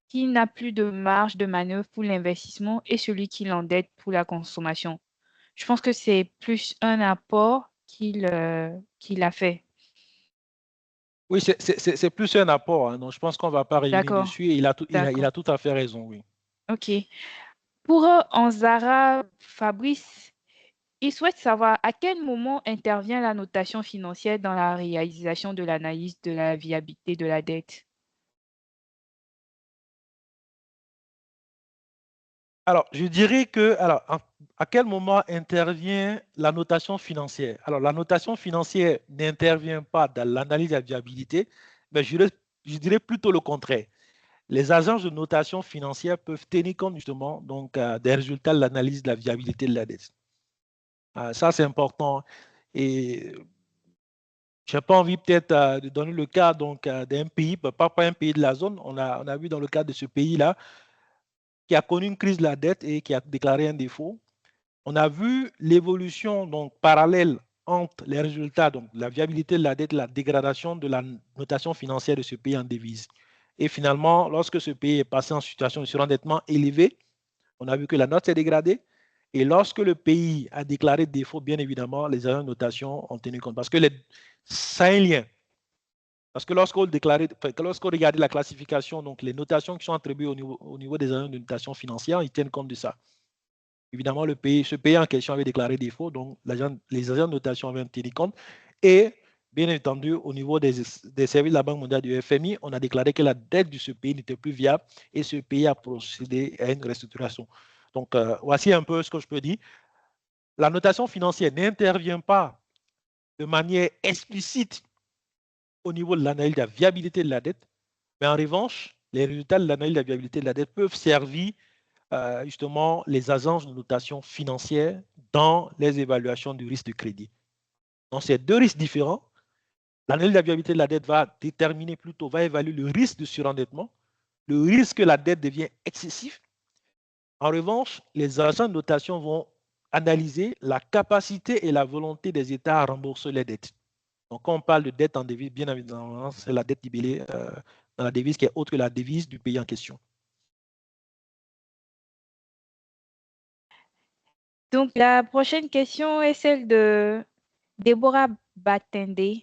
qui n'a plus de marge de manœuvre pour l'investissement et celui qui l'endette pour la consommation. Je pense que c'est plus un apport qu'il a fait. Oui, c'est plus un apport, hein, donc je pense qu'on ne va pas revenir D'accord, dessus et il d'accord. a tout à fait raison, oui. OK. Pour Anzara Fabrice, il souhaite savoir à quel moment intervient la notation financière dans la réalisation de l'analyse de la viabilité de la dette. Alors, je dirais que, alors, à quel moment intervient la notation financière? Alors, la notation financière n'intervient pas dans l'analyse de la viabilité, mais je dirais plutôt le contraire. Les agences de notation financière peuvent tenir compte justement donc, des résultats de l'analyse de la viabilité de la dette. Ça, c'est important. Et je n'ai pas envie peut-être de donner le cas d'un pays, pas un pays de la zone. On a vu dans le cas de ce pays-là qui a connu une crise de la dette et qui a déclaré un défaut. On a vu l'évolution donc parallèle entre les résultats, donc la viabilité de la dette, la dégradation de la notation financière de ce pays en devise. Et finalement, lorsque ce pays est passé en situation de surendettement élevé, on a vu que la note s'est dégradée. Et lorsque le pays a déclaré défaut, bien évidemment, les agences de notation ont tenu compte. Parce que ça a un lien. Parce que lorsqu'on regardait la classification, donc les notations qui sont attribuées au niveau des agences de notation financière, ils tiennent compte de ça. Évidemment, ce pays en question avait déclaré défaut, donc les agents de notation avaient tenu compte. Et bien entendu, au niveau des services de la Banque mondiale du FMI, on a déclaré que la dette de ce pays n'était plus viable et ce pays a procédé à une restructuration. Donc, voici un peu ce que je peux dire. La notation financière n'intervient pas de manière explicite au niveau de l'analyse de la viabilité de la dette, mais en revanche, les résultats de l'analyse de la viabilité de la dette peuvent servir justement les agences de notation financière dans les évaluations du risque de crédit. Donc, c'est deux risques différents. L'analyse de la viabilité de la dette va déterminer plutôt, va évaluer le risque de surendettement, le risque que la dette devient excessive. En revanche, les agents de notation vont analyser la capacité et la volonté des États à rembourser les dettes. Donc, quand on parle de dette en devise, bien évidemment, c'est la dette libellée dans la devise qui est autre que la devise du pays en question. Donc, la prochaine question est celle de Déborah Batende.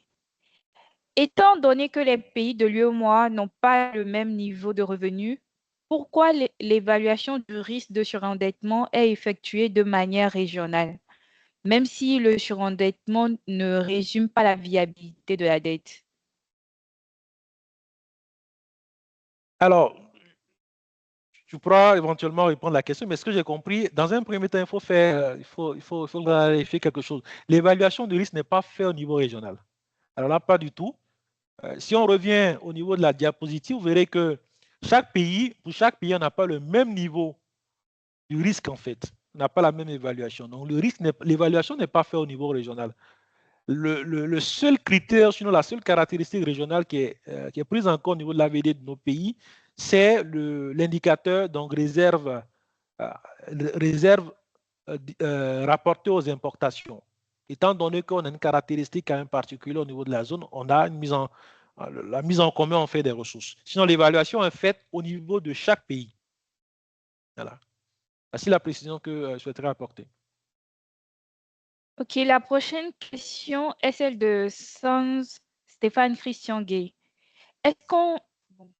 Étant donné que les pays de l'UEMOA n'ont pas le même niveau de revenus, pourquoi l'évaluation du risque de surendettement est effectuée de manière régionale, même si le surendettement ne résume pas la viabilité de la dette? Alors, tu pourras éventuellement répondre à la question, mais ce que j'ai compris, dans un premier temps, il faut vérifier quelque chose. L'évaluation du risque n'est pas faite au niveau régional. Alors là, pas du tout. Si on revient au niveau de la diapositive, vous verrez que pour chaque pays, on n'a pas le même niveau du risque en fait. On n'a pas la même évaluation. Donc l'évaluation n'est pas faite au niveau régional. Le seul critère, sinon la seule caractéristique régionale qui est prise en compte au niveau de l'AVD de nos pays, c'est l'indicateur, donc euh, réserve rapportée aux importations. Étant donné qu'on a une caractéristique quand même particulière au niveau de la zone, on a la mise en commun en fait des ressources. Sinon, l'évaluation est faite au niveau de chaque pays. Voilà. Voici la précision que je souhaiterais apporter. Ok, la prochaine question est celle de Sans Stéphane Christian Gay. Est-ce qu'on, bon,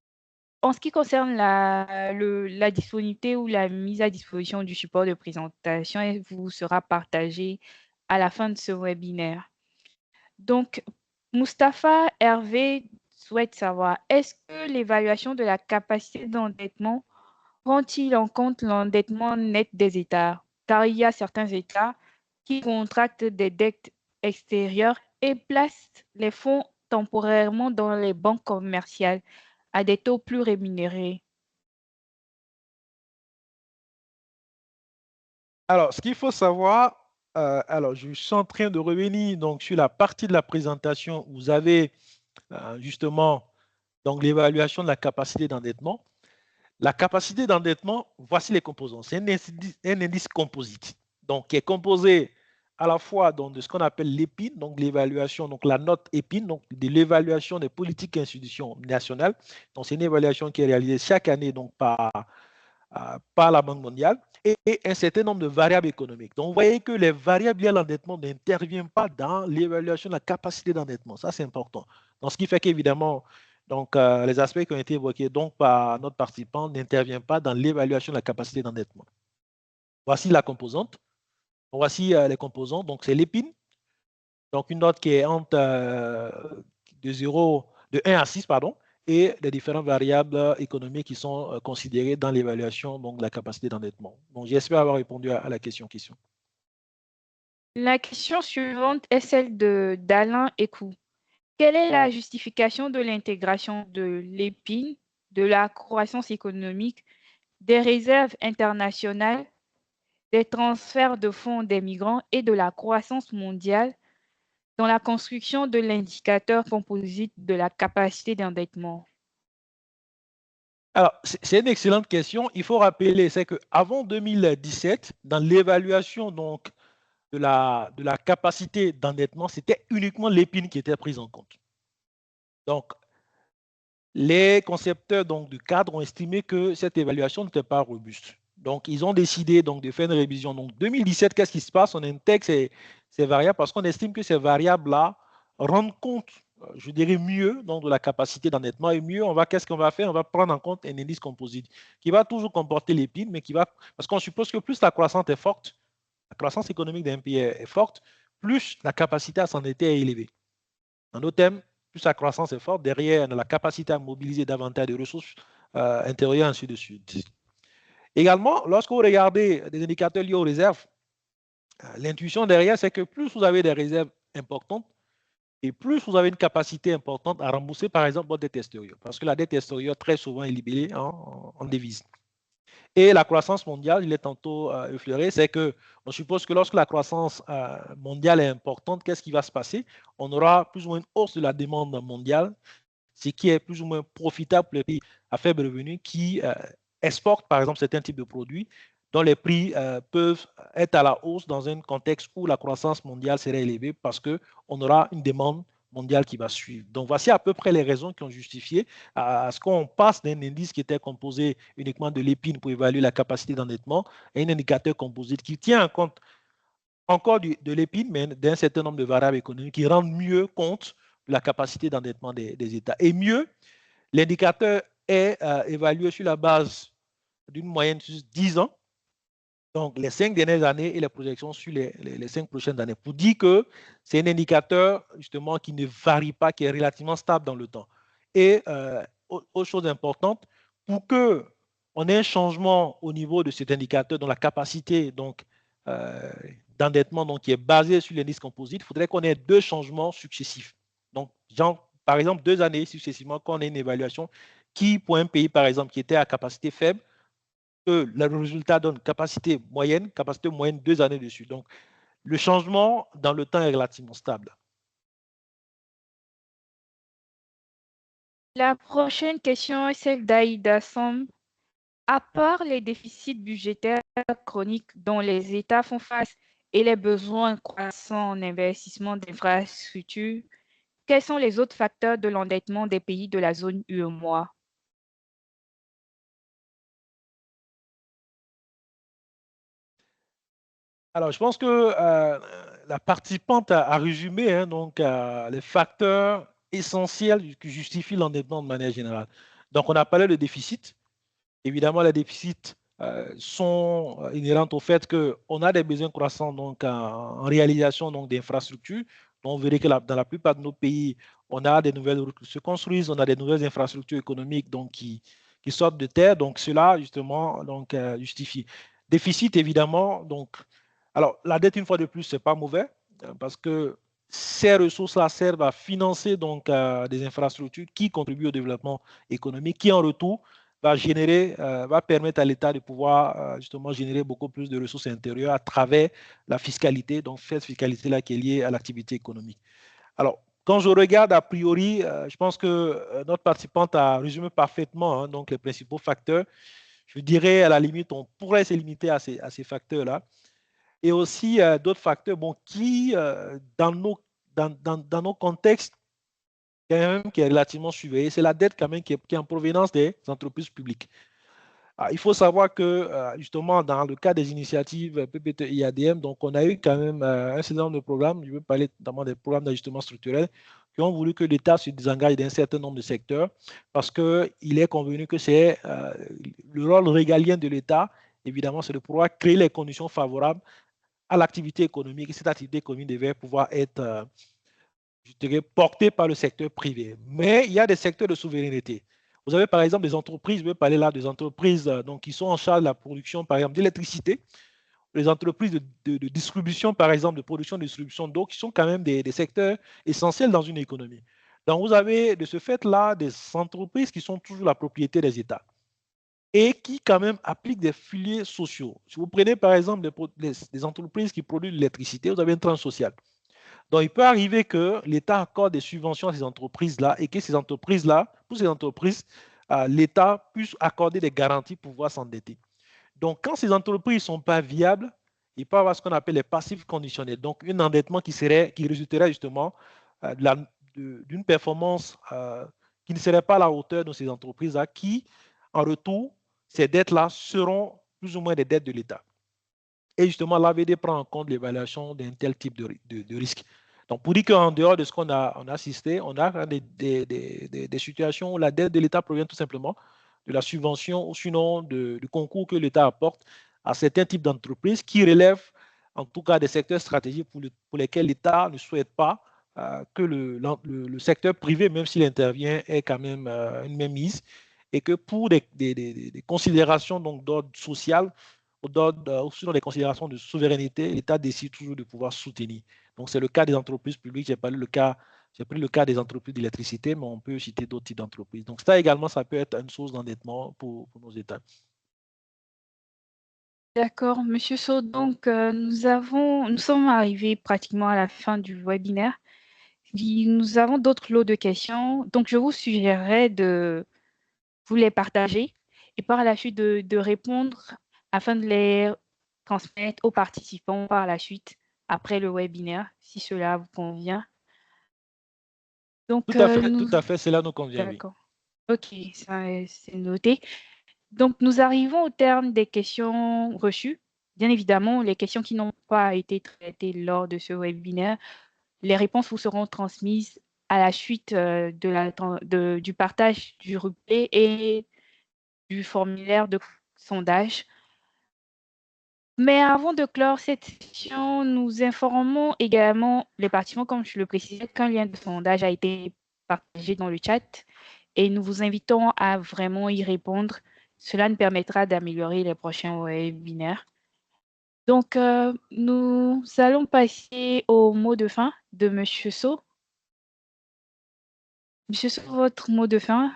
en ce qui concerne la disponibilité ou la mise à disposition du support de présentation, elle vous sera partagée à la fin de ce webinaire. Donc, Mustapha Hervé souhaite savoir, est-ce que l'évaluation de la capacité d'endettement prend-il en compte l'endettement net des États? Car il y a certains États qui contractent des dettes extérieures et placent les fonds temporairement dans les banques commerciales à des taux plus rémunérés? Alors, ce qu'il faut savoir, alors je suis en train de revenir donc, sur la partie de la présentation où vous avez justement donc, l'évaluation de la capacité d'endettement. La capacité d'endettement, voici les composants. C'est un indice composite, donc qui est composé à la fois donc, de ce qu'on appelle l'EPIN, donc l'évaluation, donc la note EPIN, donc de l'évaluation des politiques et institutions nationales. Donc c'est une évaluation qui est réalisée chaque année donc par la Banque mondiale et un certain nombre de variables économiques. Donc vous voyez que les variables liées à l'endettement n'interviennent pas dans l'évaluation de la capacité d'endettement. Ça c'est important. Donc ce qui fait qu'évidemment donc, les aspects qui ont été évoqués donc, par notre participant n'interviennent pas dans l'évaluation de la capacité d'endettement. Voici la composante. Voici les composants. Donc, c'est l'épine. Donc, une note qui est entre de 1 à 6, pardon, et les différentes variables économiques qui sont considérées dans l'évaluation de la capacité d'endettement. Donc, j'espère avoir répondu à la question. La question suivante est celle d'Alain Écou. Quelle est la justification de l'intégration de l'EPIN, de la croissance économique, des réserves internationales, des transferts de fonds des migrants et de la croissance mondiale dans la construction de l'indicateur composite de la capacité d'endettement? Alors, c'est une excellente question. Il faut rappeler, c'est qu'avant 2017, dans l'évaluation donc de la capacité d'endettement, c'était uniquement l'épine qui était prise en compte. Donc, les concepteurs donc, du cadre ont estimé que cette évaluation n'était pas robuste. Donc, ils ont décidé donc, de faire une révision. Donc, 2017, qu'est-ce qui se passe? On intègre ces variables parce qu'on estime que ces variables-là rendent compte, je dirais mieux, donc, de la capacité d'endettement. Et mieux, qu'est-ce qu'on va faire? On va prendre en compte un indice composite qui va toujours comporter l'épine, mais qui va, parce qu'on suppose que plus la croissance est forte, la croissance économique d'un pays est forte, plus la capacité à s'endetter est élevée. Dans nos thèmes, plus la croissance est forte, derrière, on a la capacité à mobiliser davantage de ressources intérieures, ainsi de suite. Également, lorsque vous regardez des indicateurs liés aux réserves, l'intuition derrière, c'est que plus vous avez des réserves importantes, et plus vous avez une capacité importante à rembourser, par exemple, votre dette extérieure. Parce que la dette extérieure, très souvent, est libellée en devises. Et la croissance mondiale, il est tantôt effleuré, c'est qu'on suppose que lorsque la croissance mondiale est importante, qu'est-ce qui va se passer? On aura plus ou moins une hausse de la demande mondiale, ce qui est plus ou moins profitable pour les pays à faible revenu qui exportent, par exemple, certains types de produits dont les prix peuvent être à la hausse dans un contexte où la croissance mondiale serait élevée parce qu'on aura une demande mondiale qui va suivre. Donc, voici à peu près les raisons qui ont justifié à ce qu'on passe d'un indice qui était composé uniquement de l'épine pour évaluer la capacité d'endettement à un indicateur composite qui tient en compte encore de l'épine, mais d'un certain nombre de variables économiques qui rendent mieux compte de la capacité d'endettement des États. Et mieux, l'indicateur est évalué sur la base d'une moyenne sur 10 ans, donc les 5 dernières années et les projections sur les 5 prochaines années, pour dire que c'est un indicateur justement qui ne varie pas, qui est relativement stable dans le temps. Et autre chose importante, pour qu'on ait un changement au niveau de cet indicateur dans la capacité d'endettement qui est basé sur l'indice composite, il faudrait qu'on ait 2 changements successifs. Donc, genre, par exemple, 2 années successivement, qu'on ait une évaluation qui, pour un pays, par exemple, qui était à capacité faible, que le résultat donne capacité moyenne 2 années dessus. Donc, le changement dans le temps est relativement stable. La prochaine question est celle d'Aïda Sam. À part les déficits budgétaires chroniques dont les États font face et les besoins croissants en investissement d'infrastructures, quels sont les autres facteurs de l'endettement des pays de la zone UEMOA? Alors, je pense que la participante a résumé les facteurs essentiels qui justifient l'endettement de manière générale. Donc, on a parlé de déficit. Évidemment, les déficits sont inhérents au fait qu'on a des besoins croissants en réalisation d'infrastructures. On verrait que dans la plupart de nos pays, on a des nouvelles routes qui se construisent, on a des nouvelles infrastructures économiques qui sortent de terre. Donc, cela, justement, justifie. Déficit, évidemment. Donc, alors, la dette, une fois de plus, ce n'est pas mauvais parce que ces ressources-là servent à financer donc des infrastructures qui contribuent au développement économique, qui en retour va permettre à l'État de pouvoir justement générer beaucoup plus de ressources intérieures à travers la fiscalité, donc cette fiscalité-là qui est liée à l'activité économique. Alors, quand je regarde a priori, je pense que notre participante a résumé parfaitement hein, donc les principaux facteurs. Je dirais à la limite, on pourrait se limiter à ces facteurs-là. Et aussi d'autres facteurs bon, qui, dans nos contextes, quand même, qui est relativement surveillé, c'est la dette quand même qui est en provenance des entreprises publiques. Il faut savoir que, justement, dans le cas des initiatives PPT IADM, donc on a eu quand même un certain nombre de programmes, je veux parler notamment des programmes d'ajustement structurel, qui ont voulu que l'État se désengage d'un certain nombre de secteurs, parce qu'il est convenu que c'est le rôle régalien de l'État, évidemment, c'est de pouvoir créer les conditions favorables à l'activité économique, et cette activité économique devait pouvoir être, je dirais, portée par le secteur privé. Mais il y a des secteurs de souveraineté. Vous avez par exemple des entreprises, je vais parler là des entreprises donc, qui sont en charge de la production, par exemple, d'électricité, les entreprises de distribution, par exemple, de production et distribution d'eau, qui sont quand même des secteurs essentiels dans une économie. Donc, vous avez de ce fait-là des entreprises qui sont toujours la propriété des États et qui quand même appliquent des filets sociaux. Si vous prenez par exemple des entreprises qui produisent de l'électricité, vous avez une tranche sociale. Donc, il peut arriver que l'État accorde des subventions à ces entreprises-là et que ces entreprises-là, pour ces entreprises, l'État puisse accorder des garanties pour pouvoir s'endetter. Donc, quand ces entreprises ne sont pas viables, il peut y avoir ce qu'on appelle les passifs conditionnels. Donc, un endettement qui résulterait justement d'une performance qui ne serait pas à la hauteur de ces entreprises-là, qui, en retour, ces dettes-là seront plus ou moins des dettes de l'État. Et justement, l'AVD prend en compte l'évaluation d'un tel type de risque. Donc, pour dire qu'en dehors de ce qu'on a assisté, on a des situations où la dette de l'État provient tout simplement de la subvention ou sinon du concours que l'État apporte à certains types d'entreprises qui relèvent en tout cas des secteurs stratégiques pour lesquels l'État ne souhaite pas que le secteur privé, même s'il intervient, ait quand même une mainmise et que pour des considérations d'ordre social ou sur des considérations de souveraineté, l'État décide toujours de pouvoir soutenir. Donc, c'est le cas des entreprises publiques. J'ai pris le cas des entreprises d'électricité, mais on peut citer d'autres types d'entreprises. Donc, ça également, ça peut être une source d'endettement pour nos États. D'accord, Monsieur Sow. Donc, nous sommes arrivés pratiquement à la fin du webinaire. Nous avons d'autres lots de questions. Donc, je vous suggérerais de vous les partager et par la suite de répondre afin de les transmettre aux participants par la suite après le webinaire, si cela vous convient. Donc, tout à fait, cela nous convient, oui. D'accord. OK, ça c'est noté. Donc, nous arrivons au terme des questions reçues. Bien évidemment, les questions qui n'ont pas été traitées lors de ce webinaire, les réponses vous seront transmises à la suite du partage du replay et du formulaire de sondage. Mais avant de clore cette session, nous informons également les participants, comme je le précisais, qu'un lien de sondage a été partagé dans le chat et nous vous invitons à vraiment y répondre. Cela nous permettra d'améliorer les prochains webinaires. Donc, nous allons passer au mot de fin de M. Sow. Monsieur Sow, votre mot de fin?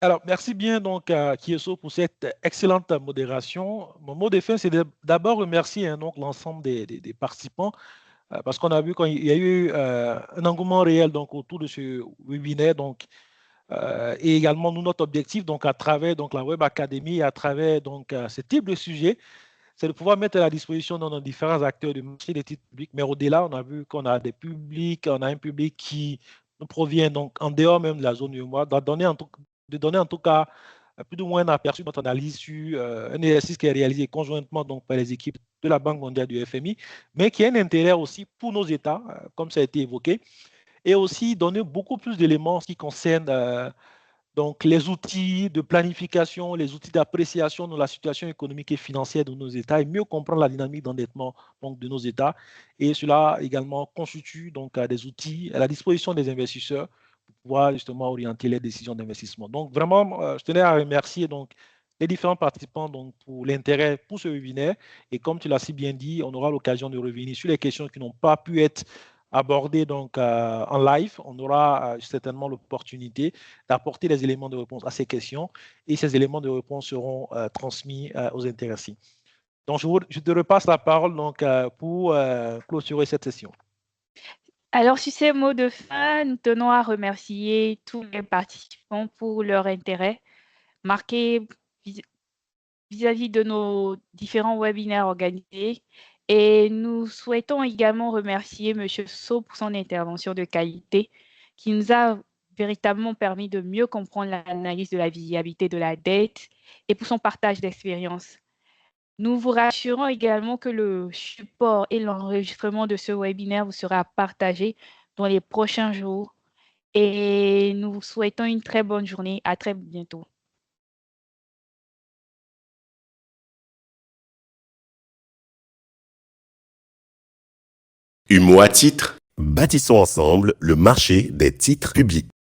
Alors, merci bien donc à Kieso pour cette excellente modération. Mon mot de fin, c'est d'abord remercier donc l'ensemble des participants parce qu'on a vu qu'il y a eu un engouement réel donc autour de ce webinaire donc et également nous notre objectif donc à travers donc la Web Academy, à travers donc ce type de sujet, c'est de pouvoir mettre à la disposition de nos différents acteurs du marché des titres publics. Mais au-delà, on a vu qu'on a des publics, on a un public qui nous provient donc en dehors même de la zone UEMOA, de donner en tout cas plus ou moins un aperçu de notre analyse sur un exercice qui est réalisé conjointement donc, par les équipes de la Banque mondiale du FMI, mais qui a un intérêt aussi pour nos États, comme ça a été évoqué, et aussi donner beaucoup plus d'éléments en ce qui concerne donc les outils de planification, les outils d'appréciation de la situation économique et financière de nos États et mieux comprendre la dynamique d'endettement donc, de nos États. Et cela également constitue donc des outils à la disposition des investisseurs pour pouvoir justement orienter les décisions d'investissement. Donc vraiment, je tenais à remercier donc, les différents participants donc, pour l'intérêt pour ce webinaire. Et comme tu l'as si bien dit, on aura l'occasion de revenir sur les questions qui n'ont pas pu être abordées donc, en live. On aura certainement l'opportunité d'apporter des éléments de réponse à ces questions et ces éléments de réponse seront transmis aux intéressés. Donc, je te repasse la parole donc, pour clôturer cette session. Alors, sur ces mots de fin, nous tenons à remercier tous les participants pour leur intérêt marqué vis-à-vis de nos différents webinaires organisés. Et nous souhaitons également remercier M. So pour son intervention de qualité qui nous a véritablement permis de mieux comprendre l'analyse de la viabilité de la dette et pour son partage d'expérience. Nous vous rassurons également que le support et l'enregistrement de ce webinaire vous sera partagé dans les prochains jours et nous vous souhaitons une très bonne journée. À très bientôt. UMOA Titres, bâtissons ensemble le marché des titres publics.